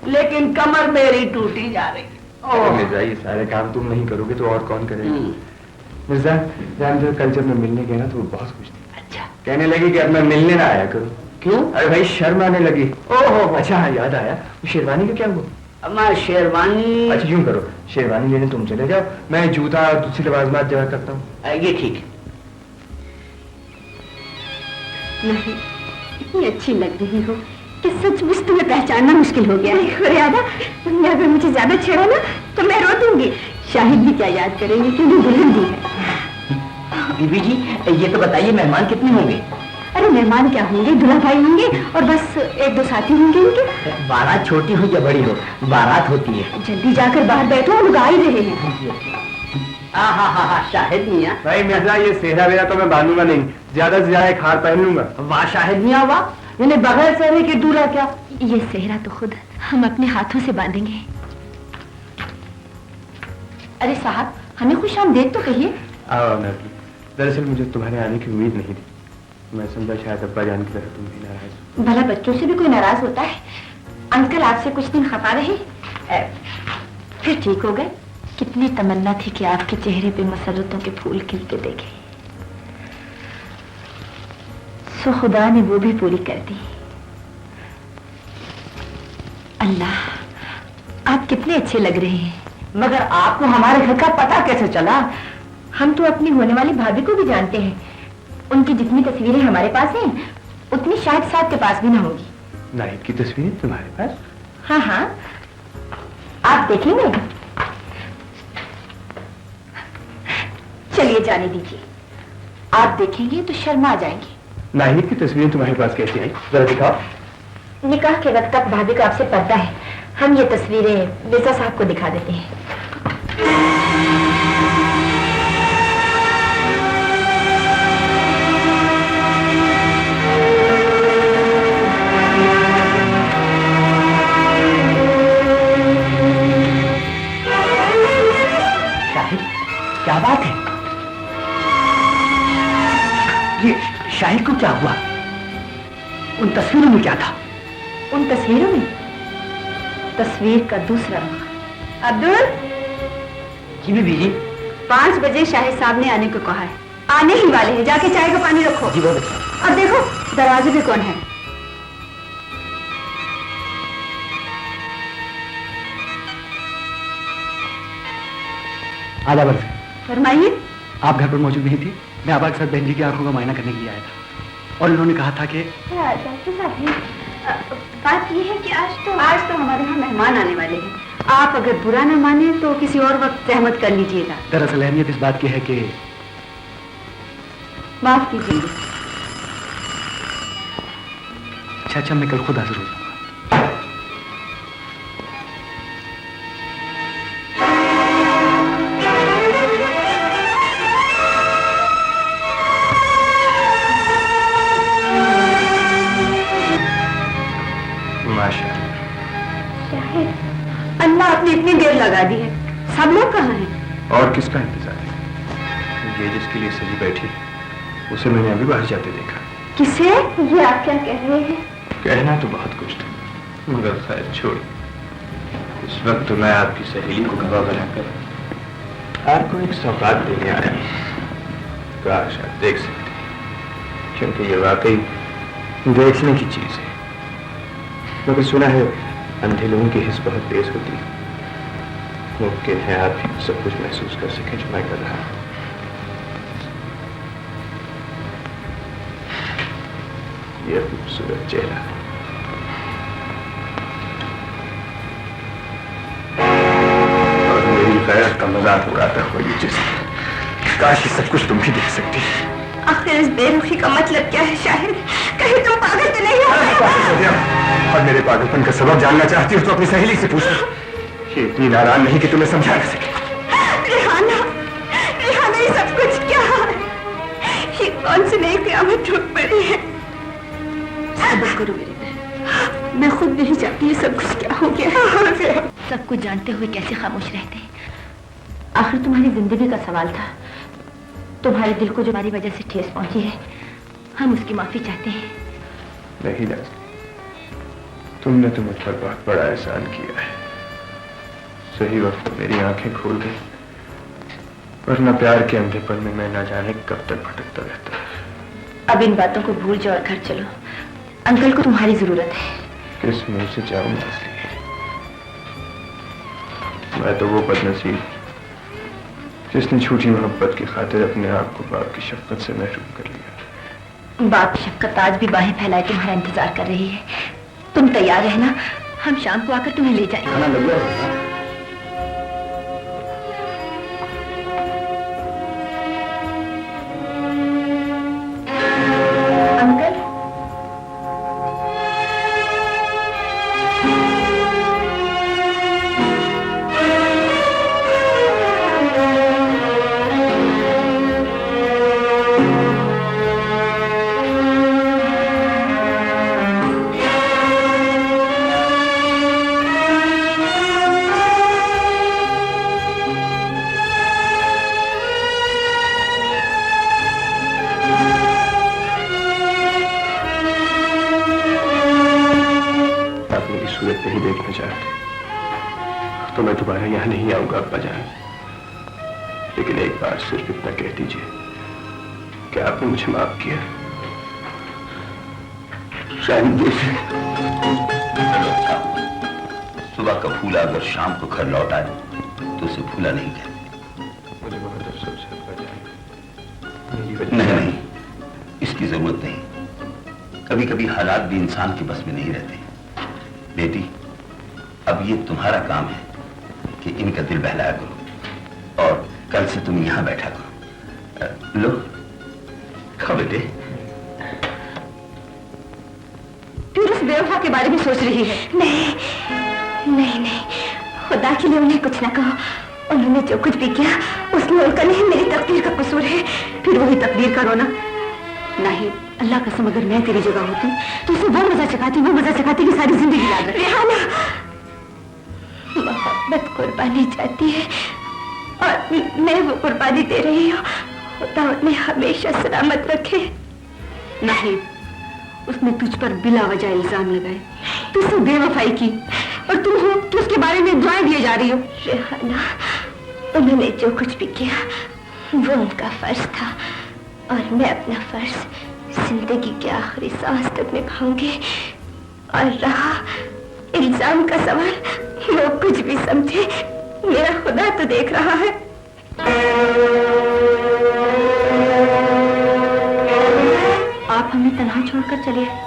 लेकिन कमर मेरी टूटी जा रही है। अरे मिर्जा, ये सारे काम तुम नहीं करोगे तो और कौन करेगा? मिर्जा, जानते हो कल जब मैं मिलने गया ना तो वो बहुत खुश थी। अच्छा। कहने लगी कि अब मैं मिलने ना आया करूं। क्यों? अरे भाई, शर्म आने लगी। ओहो। अच्छा हाँ, याद आया, वो शेरवानी का क्या हुआ? अम्मा शेरवानी। अच्छा यूं करो, शेरवानी लेने तुम चले जाओ, मैं जूता और दूसरी लवाजमात जमा करता हूँ। ये ठीक है। नहीं, इतनी अच्छी लग रही हो कि सचमुच तुम्हें पहचानना मुश्किल हो गया है। यादा, तुमने अगर मुझे ज्यादा छेड़ा ना तो मैं रो दूंगी। शाहिद भी क्या याद करेंगे कि वो दुल्हन दी है। बीबी जी, ये तो बताइए मेहमान कितने होंगे? अरे मेहमान क्या होंगे, दूल्हा भाई होंगे और बस एक दो साथी होंगे उनके। बारात छोटी हो या बड़ी हो, बारात होती है। जल्दी जाकर बाहर बैठो, लोग आ ही रहे हैं। हाँ, शाहिद मियाँ। भाई मिर्जा, ये सेहरा वेरा तो मैं बांधूंगा नहीं, ज्यादा से ज्यादा एक हार पहन लूंगा। वाह शाहिद मियाँ वाह, यानी बगैर सेहरे के दूल्हा क्या? ये सेहरा तो खुद हम अपने हाथों से बांधेंगे। अरे साहब, हमें खुश आमदीद तो कहिए। दरअसल मुझे तुम्हारे आने की उम्मीद नहीं थी। मैं समझा शायद अब्बा जान की तरह तुम भी नाराज हो। भला बच्चों से भी कोई नाराज होता है? अंकल आपसे कुछ दिन खफा रहे, फिर ठीक हो गए। कितनी तमन्ना थी कि आपके चेहरे पे मसरतों के फूल खिलते देखे, सो खुदा ने वो भी पूरी कर दी। अल्लाह, आप कितने अच्छे लग रहे हैं। मगर आपको हमारे घर का पता कैसे चला? हम तो अपनी होने वाली भाभी को भी जानते हैं। उनकी जितनी तस्वीरें हमारे पास हैं, उतनी शायद साहब के पास भी ना होगी। नाहिद की तस्वीर तुम्हारे पास? हाँ हाँ, आप देखेंगे। चलिए जाने दीजिए, आप देखेंगे तो शर्मा जाएंगे। नाहिद की तस्वीरें तुम्हारे पास कैसी आई, जरा दिखाओ। निकाह के वक्त तक भाभी का आपसे पर्दा है। हम ये तस्वीरें मिर्जा साहब को दिखा देते हैं। शाहिद, क्या बात है? ये शाहिद को क्या हुआ? उन तस्वीरों में क्या था? उन तस्वीरों में तस्वीर का दूसरा रुख। अब्दुल जी बीबी जी। 5 बजे शाहिद साहब ने आने को कहा है। आने ही वाले हैं, जाके चाय का पानी रखो। जी बहुत अच्छा। और देखो दरवाजे पे कौन है। आधा वर्ष। फरमाइए। आप घर पर मौजूद नहीं थी, मैं आबा के साथ बहन जी की आंखों का मायना करने के लिए आया था और उन्होंने कहा था कि डॉक्टर साहब, बात ये है कि आज तो हमारे यहाँ मेहमान आने वाले हैं। आप अगर बुरा न माने तो किसी और वक्त सहमत कर लीजिएगा। दरअसल अहमियत इस बात की है कि माफ कीजिएगा। अच्छा, मैं कल खुद हाजिर हो जाऊंगा। अल्लाह आपने इतनी देर लगा दी है, सब लोग कहाँ हैं? और किसका इंतजार है? ये जिसके लिए सजी बैठी उसे मैंने अभी बाहर जाते देखा। किसे? ये आप क्या कह रहे हैं? कहना तो बहुत कुछ था, मगर खैर छोड़। इस वक्त तो मैं आपकी सहेली को गवाह बनाकर आपको एक सौगात देने आया। काश आप देख सकते, क्योंकि ये वाकई देखने की चीज है। मगर सुना है अंधे लोगों की हिस्स बहुत तेज होती है। मुमकिन है आप भी सब कुछ महसूस कर सकें जो मैं कर रहा हूं। ये खूबसूरत चेहरा, और मेरी गैरत का मजाक उड़ाता हुआ ये जिस्म। काश ये सब कुछ तुम भी देख सकती। आखिर इस बेरुखी का मतलब क्या है शाहिद? कहीं तुम पागल तो नहीं हो? और मेरे पागलपन का सबब जानना चाहती हो तो अपनी सहेली से पूछ लो। ये इतनी नाराज नहीं कि तुम्हें समझा न सके। रिहाना, रिहाना, ये सब कुछ क्या है? ये कौन सी नई क़यामत टूट पड़ी है? सब्र करो मेरी बहन, मैं खुद नहीं जानती ये सब कुछ क्या हो गया। सब कुछ जानते हुए कैसे खामोश रहते हैं? आखिर तुम्हारी जिंदगी का सवाल था। तुम्हारे दिल को जो हमारी वजह से ठेस पहुंची है, हम उसकी माफी चाहते हैं। नहीं नाज़, तुमने तो मुझ पर बहुत बड़ा एहसान किया है। सही वक्त मेरी आंखें खोल गई, वरना प्यार के अंधेपन में मैं ना जाने कब तक भटकता रहता। अब इन बातों को भूल जाओ और घर चलो। अंकल को तुम्हारी जरूरत है। किस मुंह से जाऊं नाज़ली? मैं तो वो बदनसीब जिसने झूठी मोहब्बत की खातिर अपने आप को बाप की शफकत से महरूम कर लिया। बाप की शफकत आज भी बाहें फैलाए तुम्हारा इंतजार कर रही है। तुम तैयार रहना, हम शाम को आकर तुम्हें ले जाएंगे। खाना लग गया? मेरी सूरत नहीं देखना चाहते तो मैं दोबारा यहां नहीं आऊंगा अब्बा जान। लेकिन एक बार सिर्फ इतना कह दीजिए कि आपने मुझे माफ किया। शायद सुबह का फूला अगर शाम को घर लौट आए तो उसे फूला नहीं कहते। मुझे बहुत अफसोस है अब्बा जान। नहीं, इसकी जरूरत नहीं। कभी कभी हालात भी इंसान के बस में नहीं रहते। बेटी, अब ये तुम्हारा काम है कि इनका दिल बहलाया करो और कल से तुम यहां बैठा करो। लो खाओ बेटे। फिर उस बेवफा के बारे में सोच रही है? नहीं नहीं नहीं, खुदा के लिए उन्हें कुछ ना कहो। उन्होंने जो कुछ भी किया उसमें उनका नहीं, मेरी तकदीर का कसूर है। फिर वही तकदीर का रोना। नहीं, अल्लाह कसम अगर मैं तेरी जगह होती तो उसे वो मजा चखाती कि सारी जिंदगी याद रहे। रेहाना, मोहब्बत कुर्बानी चाहती है और मैं वो कुर्बानी दे रही हूँ। खुदा उन्हें हमेशा सलामत रखे। नहीं, उसने तुझ पर बिला वजह इल्जाम लगाए, तुझसे बेवफाई की और तुम हो कि उसके बारे में दुआएं दिए जा रही हो। रेहाना, उन्होंने जो कुछ भी किया वो उनका फर्ज था और मैं अपना फर्ज जिंदगी के आखिरी सांस तक निभाऊंगी। और रहा इल्जाम का सवाल, वो कुछ भी समझे, मेरा खुदा तो देख रहा है। आप हमें तन्हा छोड़कर चले आए।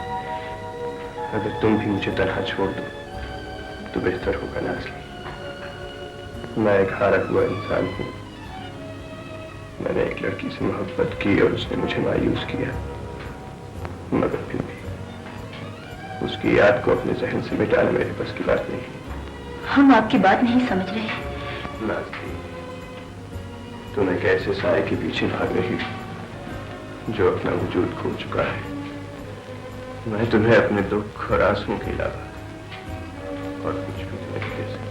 अगर तुम भी मुझे तन्हा छोड़ दो तो बेहतर होगा नाज़ली। मैं एक हारा हुआ इंसान हूं। मैंने एक लड़की से मोहब्बत की और उसने मुझे मायूस किया, मगर फिर भी उसकी याद को अपने जहन से मिटाना मेरे बस की बात नहीं। हम आपकी बात नहीं समझ रहे। नाज़ली, तुम एक ऐसे साए के पीछे भाग रही हो जो अपना वजूद खो चुका है। मैं तुम्हें अपने दुख और आंसुओं के अलावा और कुछ भी नहीं दे सकता।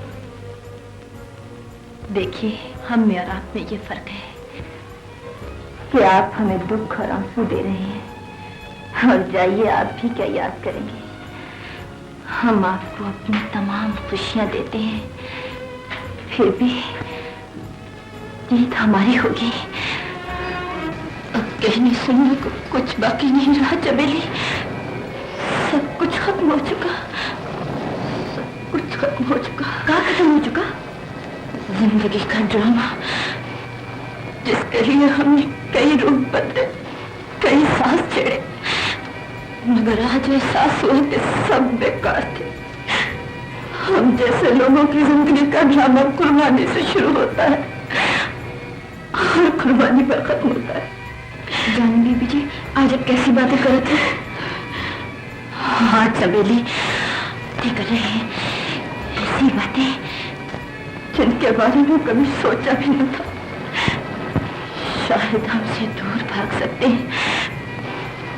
देखिए, हम में और आप में ये फर्क है कि आप हमें दुख और आंसू दे रहे हैं और जाइए आप भी क्या याद करेंगे। हम आपको अपनी तमाम खुशियां देते हैं, फिर भी जीत हमारी होगी। अब कहने सुनने को कुछ बाकी नहीं रहा चमेली। सब कुछ खत्म हो चुका, सब कुछ खत्म हो चुका। क्या खत्म हो चुका? जिंदगी का ड्रामा, जिसके लिए हमने कई रूप बदले, कई सांस छेड़े, मगर आज एहसास हुआ कि सब बेकार थे। हम जैसे लोगों की जिंदगी का ड्रामा कुर्बानी से शुरू होता है और कुर्बानी पर खत्म होता है। जान बीबी जी, आज अब कैसी बातें करते हैं? हाँ चमेली, कर रहे हैं ऐसी बातें जिनके बारे में कभी सोचा भी नहीं था। शायद हमसे दूर भाग सकते हैं,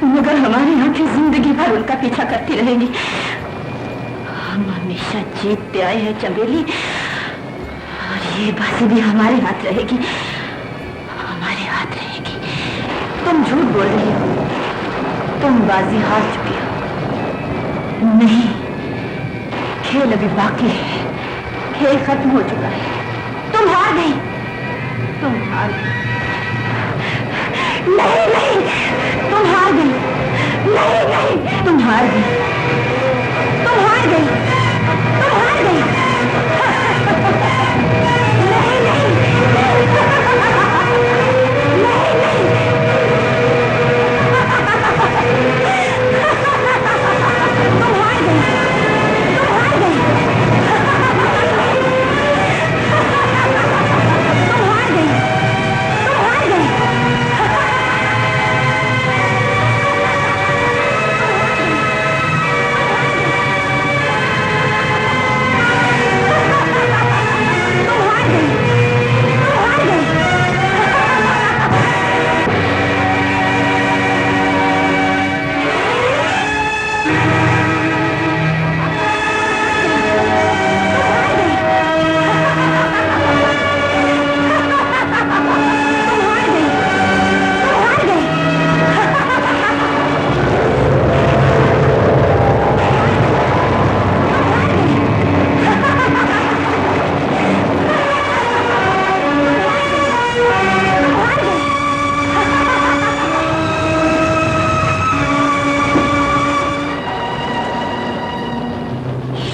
मगर हमारी आंखें जिंदगी भर उनका पीछा करती रहेंगी। हम हमेशा जीतते आए हैं चमेली, और ये बाजी भी हमारे हाथ रहेगी, हमारे हाथ रहेगी। तुम झूठ बोल रही हो, तुम बाजी हार चुकी हो। नहीं, खेल अभी बाकी है, खेल खत्म हो चुका है। तुम हार गई, तुम हार गई। नहीं नहीं, तुम हार गई। नहीं नहीं, तुम हार गई, तुम हार गई, तुम हार गई। नहीं नहीं,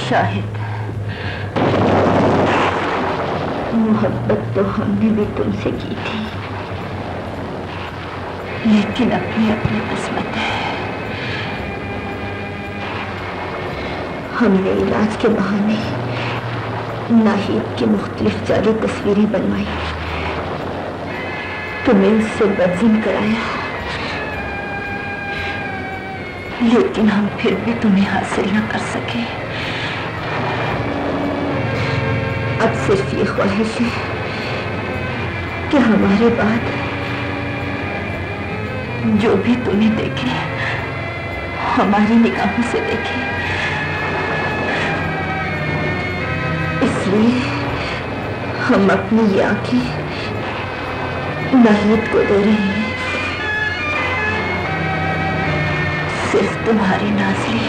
शाहिद, मोहब्बत तो हमने भी तुमसे की थी, लेकिन अपनी अपनी किस्मत है। हमने इलाज के बहाने नाहिद की मुख्तलिफ जाली तस्वीरें बनवाई, तुम्हें उससे बदजिन कराया, लेकिन हम फिर भी तुम्हें हासिल न कर सके। अब सिर्फ ये ख्वाहिश है कि हमारे बाद जो भी तुम्हें देखे हमारी निगाहों से देखे। इसलिए हम अपनी ये आंखें नाहिद को दे रहे हैं, सिर्फ तुम्हारी नाज़ली।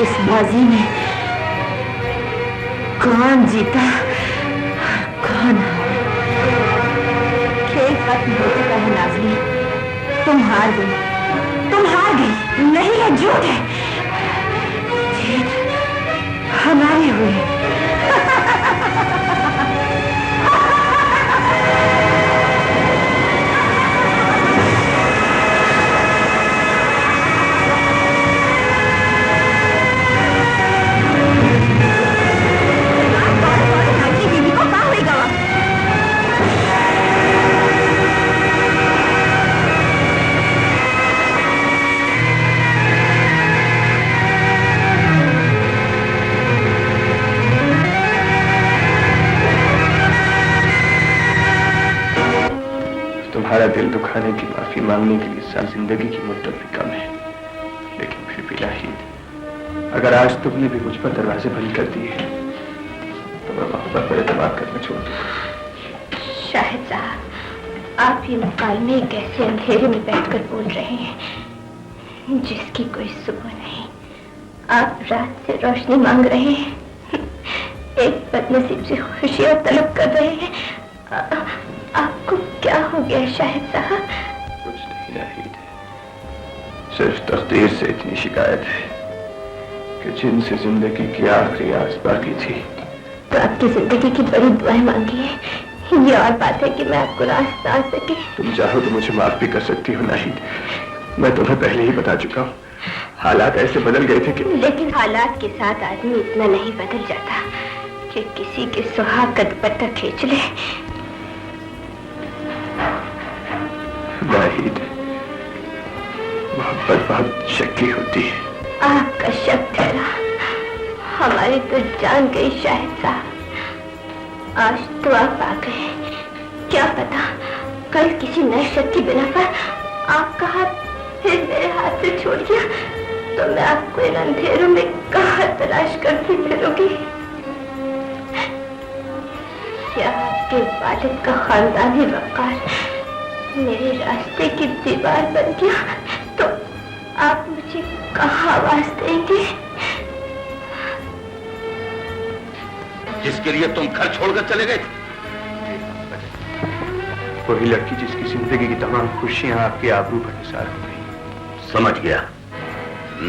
इस बाजी में कौन जीता कौन? खेल खत्म हो चुका है नाज़ली, तुम हार गई, तुम हार गई। नहीं है, झूठ है, जीत हमारी हुई। तुम्हारा दिल दुखाने की माफी मांगने के लिए सारी जिंदगी की मुद्दत भी कम है, लेकिन फिर भी नाहिद, अगर आज तुमने भी मुझ पर दरवाजे बंद कर दिए तो मैं मोहब्बत पर एतमाद करना छोड़ दूंगा। शाहिद साहब, आप ये मुकालमे कैसे अंधेरे में बैठकर बोल रहे हैं, जिसकी कोई सुबह नहीं। आप रात से रोशनी मांग रहे हैं, एक बदनसीब से खुशियां तलब कर रहे हैं। आपको क्या हो गया शाहिद साहब? कुछ नहीं नाहिद, सिर्फ तकदीर से इतनी शिकायत है कि जिनसे जिंदगी की आखिरी आस बाकी थी। तो आपकी जिंदगी की बड़ी दुआएं मांगी है, ये और बात है कि मैं आपको रास्ता आ सके। तुम चाहो तो मुझे माफ भी कर सकती हो नाहिद, मैं तुम्हें पहले ही बता चुका हूँ, हालात ऐसे बदल गए थे कि। लेकिन हालात के साथ आदमी इतना नहीं बदल जाता कि किसी के सुहाग का दुपट्टा खींच ले। नाहिद, मोहब्बत बहुत शक्की होती है। आपका शक ठहरा, हमारी तो जान गई शाहिद साहब। आज तो आप आ गए, क्या पता कल किसी नए शक की बिना पर आपका हाथ फिर मेरे हाथ से छूट गया तो मैं आपको इन अंधेरों में कहाँ तलाश करती फिरूंगी। क्या आपके वालिद का खानदानी वकार मेरे रास्ते की दीवार बन गया तो आप मुझे कहाँ आवाज देंगे? जिसके लिए तुम घर छोड़कर चले गए थे, वही लड़की जिसकी जिंदगी की तमाम खुशियां आपके आबरू पर निसार हो गई। समझ गया।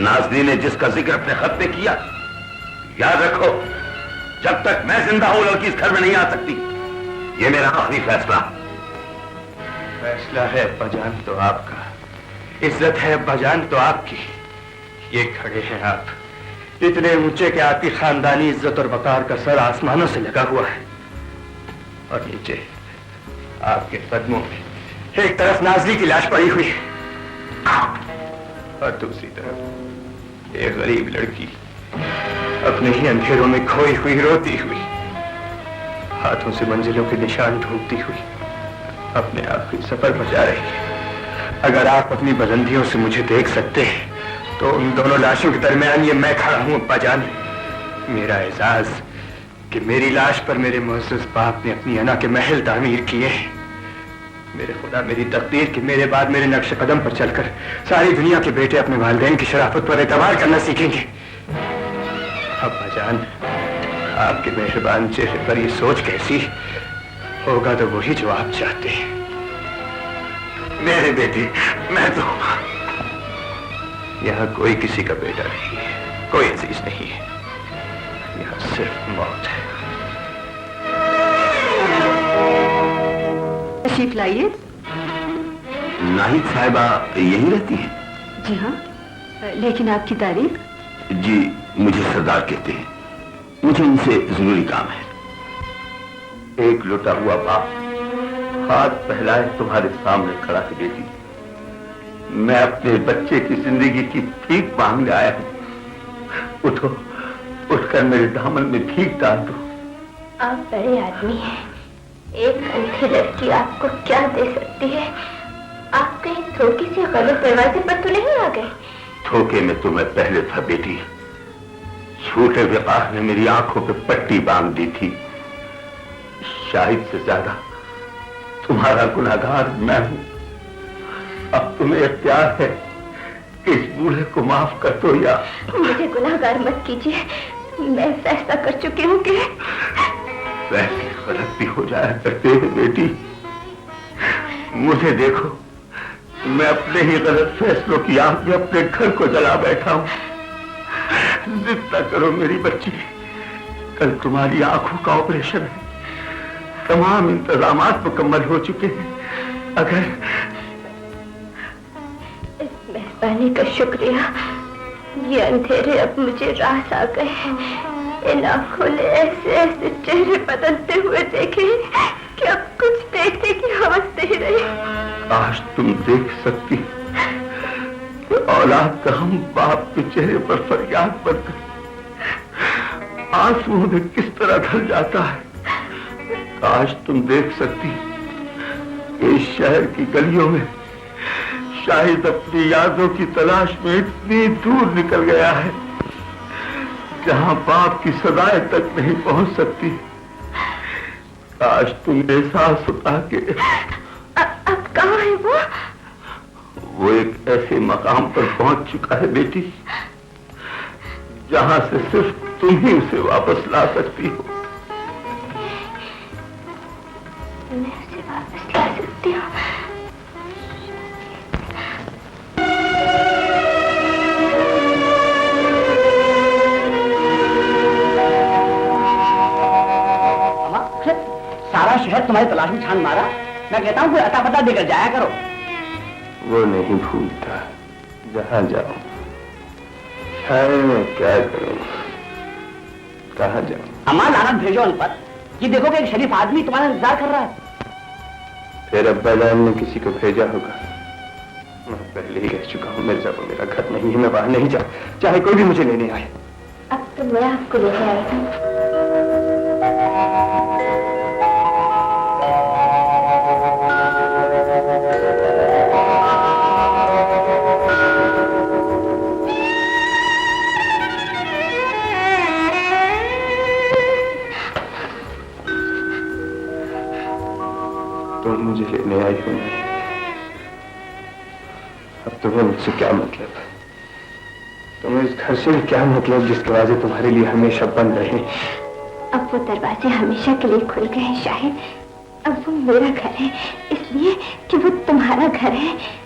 नाज़ली ने जिसका जिक्र अपने खत में किया, याद रखो, जब तक मैं जिंदा हूं लड़की इस घर में नहीं आ सकती। ये मेरा आखिरी फैसला। फैसला है अब्बाजान तो आपका, इज्जत है अब्बाजान तो आपकी। ये खड़े हैं आप इतने ऊंचे कि आपकी खानदानी इज्जत और वकार का सर आसमानों से लगा हुआ है, और नीचे आपके कदमों में एक तरफ नाज़ली की लाश पड़ी हुई है और दूसरी तरफ एक गरीब लड़की अपने ही अंधेरों में खोई हुई रोती हुई। हाथों से मंजिलों के निशान ढूंढती हुई अपने आखिरी सफर पर जा रही है। अगर आप अपनी बुलंदियों से मुझे देख सकते हैं तो उन दोनों लाशों के दरमियान ये मैं खड़ा हूं अब्बा जान। मेरा एजाज कि मेरी लाश पर मेरे मुअज़्ज़ज़ बाप ने अपनी अना के महल तामीर किए हैं। मेरे खुदा, मेरी तकदीर कि मेरे बाद मेरे नक्श कदम पर चलकर सारी दुनिया के बेटे अपने वालिदैन की शराफत पर एतबार करना सीखेंगे। अब्बा जान, आपके मेहरबान चेहरे पर ये सोच कैसी होगा तो वही जो आप चाहते हैं। मेरे बेटे, मैं तो यहाँ कोई किसी का बेटा नहीं है, कोई अजीज नहीं है, यहाँ सिर्फ मौत है। तशरीफ लाइए। नाहिद साहिबा यही रहती है? जी हाँ, लेकिन आपकी तारीख? जी, मुझे सरदार कहते हैं। मुझे उनसे जरूरी काम है। एक लुटा हुआ बाप हाथ फैलाए तुम्हारे सामने खड़ा है बेटी। मैं अपने बच्चे की जिंदगी की भीख मांगने आया हूं। उठो, उठकर मेरे दामन में भीख डाल दो। आप बड़े आदमी हैं, एक अंधी लड़की आपको क्या दे सकती है? आप कहीं धोखे से गलत दरवाजे पर तो नहीं आ गए? धोखे में तो मैं पहले था बेटी। झूठे व्यापार ने मेरी आंखों पे पट्टी बांध दी थी। शाहिद से ज्यादा तुम्हारा गुनाहगार मैं हूं। अब तुम्हें इख्तियार है कि इस बूढ़े को माफ कर दो या मुझे गुनाहगार मत कीजिए। मैं फैसला कर चुकी हूँ कि वैसे गलत भी हो जाया करते हैं बेटी। मुझे देखो, मैं अपने ही गलत फैसलों की आग में अपने घर को जला बैठा हूं। जितना करो मेरी बच्ची, कल तुम्हारी आंखों का ऑपरेशन है। तमाम इंतजामात मुकम्मल हो चुके हैं। अगर इस मेहरबानी का शुक्रिया। ये अंधेरे अब मुझे रास आ गए हैं। इन आंखों ने ऐसे ऐसे चेहरे बदलते हुए देखे कि अब कुछ देखने की हवस नहीं रही। काश तुम देख सकती कि औलाद का हम बाप के चेहरे पर फरियाद बनकर आंसुओं में किस तरह ढल जाता है। काश तुम देख सकती इस शहर की गलियों में शाहिद अपनी यादों की तलाश में इतनी दूर निकल गया है जहां बाप की सदाएं तक नहीं पहुंच सकती। काश तुम एहसास होता कि अब कहाँ है वो? वो एक ऐसे मकाम पर पहुंच चुका है बेटी जहां से सिर्फ तुम ही उसे वापस ला सकती हो। मैं उसे वापस ला सकती हूँ। सारा शहर तुम्हारी तलाश में छान मारा। मैं कहता हूँ कोई अता पता देकर जाया करो। वो नहीं भूलता, जहां जाऊं। हाय, मैं क्या करूं, कहां जाऊं? अम्मा लानत भेजो उन पर। ये देखो कि एक शरीफ आदमी तुम्हारा इंतजार कर रहा है। फिर अब्बा जान ने किसी को भेजा होगा। मैं पहले ही कह चुका हूँ मिर्जा को मेरा घर नहीं है, मैं वहां नहीं जा, चाहे कोई भी मुझे लेने आए। अब तो मैं आपको लेने आई हूँ। तुम मुझे लेने आई हो। अब तुम्हें मुझसे क्या मतलब? तुम्हें इस घर से क्या मतलब जिसके दरवाजे तुम्हारे लिए हमेशा बंद रहे? अब वो दरवाजे हमेशा के लिए खुल गए हैं शाहिद। अब वो मेरा घर है, इसलिए कि वो तुम्हारा घर है।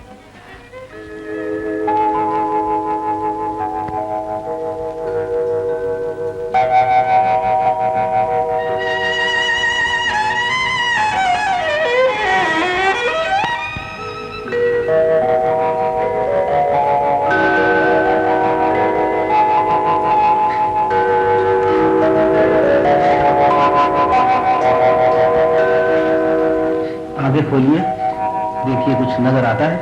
आगे खोलिए, देखिए कुछ नजर आता है।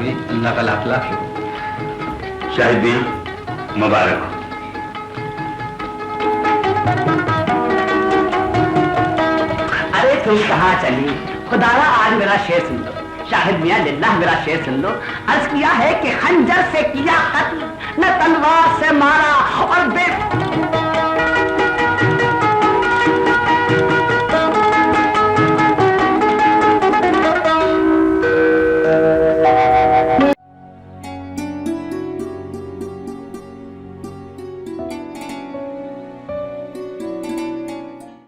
भी अल्लाह का लाख लाख शाहिद भी मुबारक हो। अरे तुम कहाँ चली? खुदारा आज मेरा शेर सुन लो। शाहिद मियां लिल्लाह मेरा शेर सुन लो। अर्ज किया है कि खंजर से किया कत्ल, न तलवार से मारा, और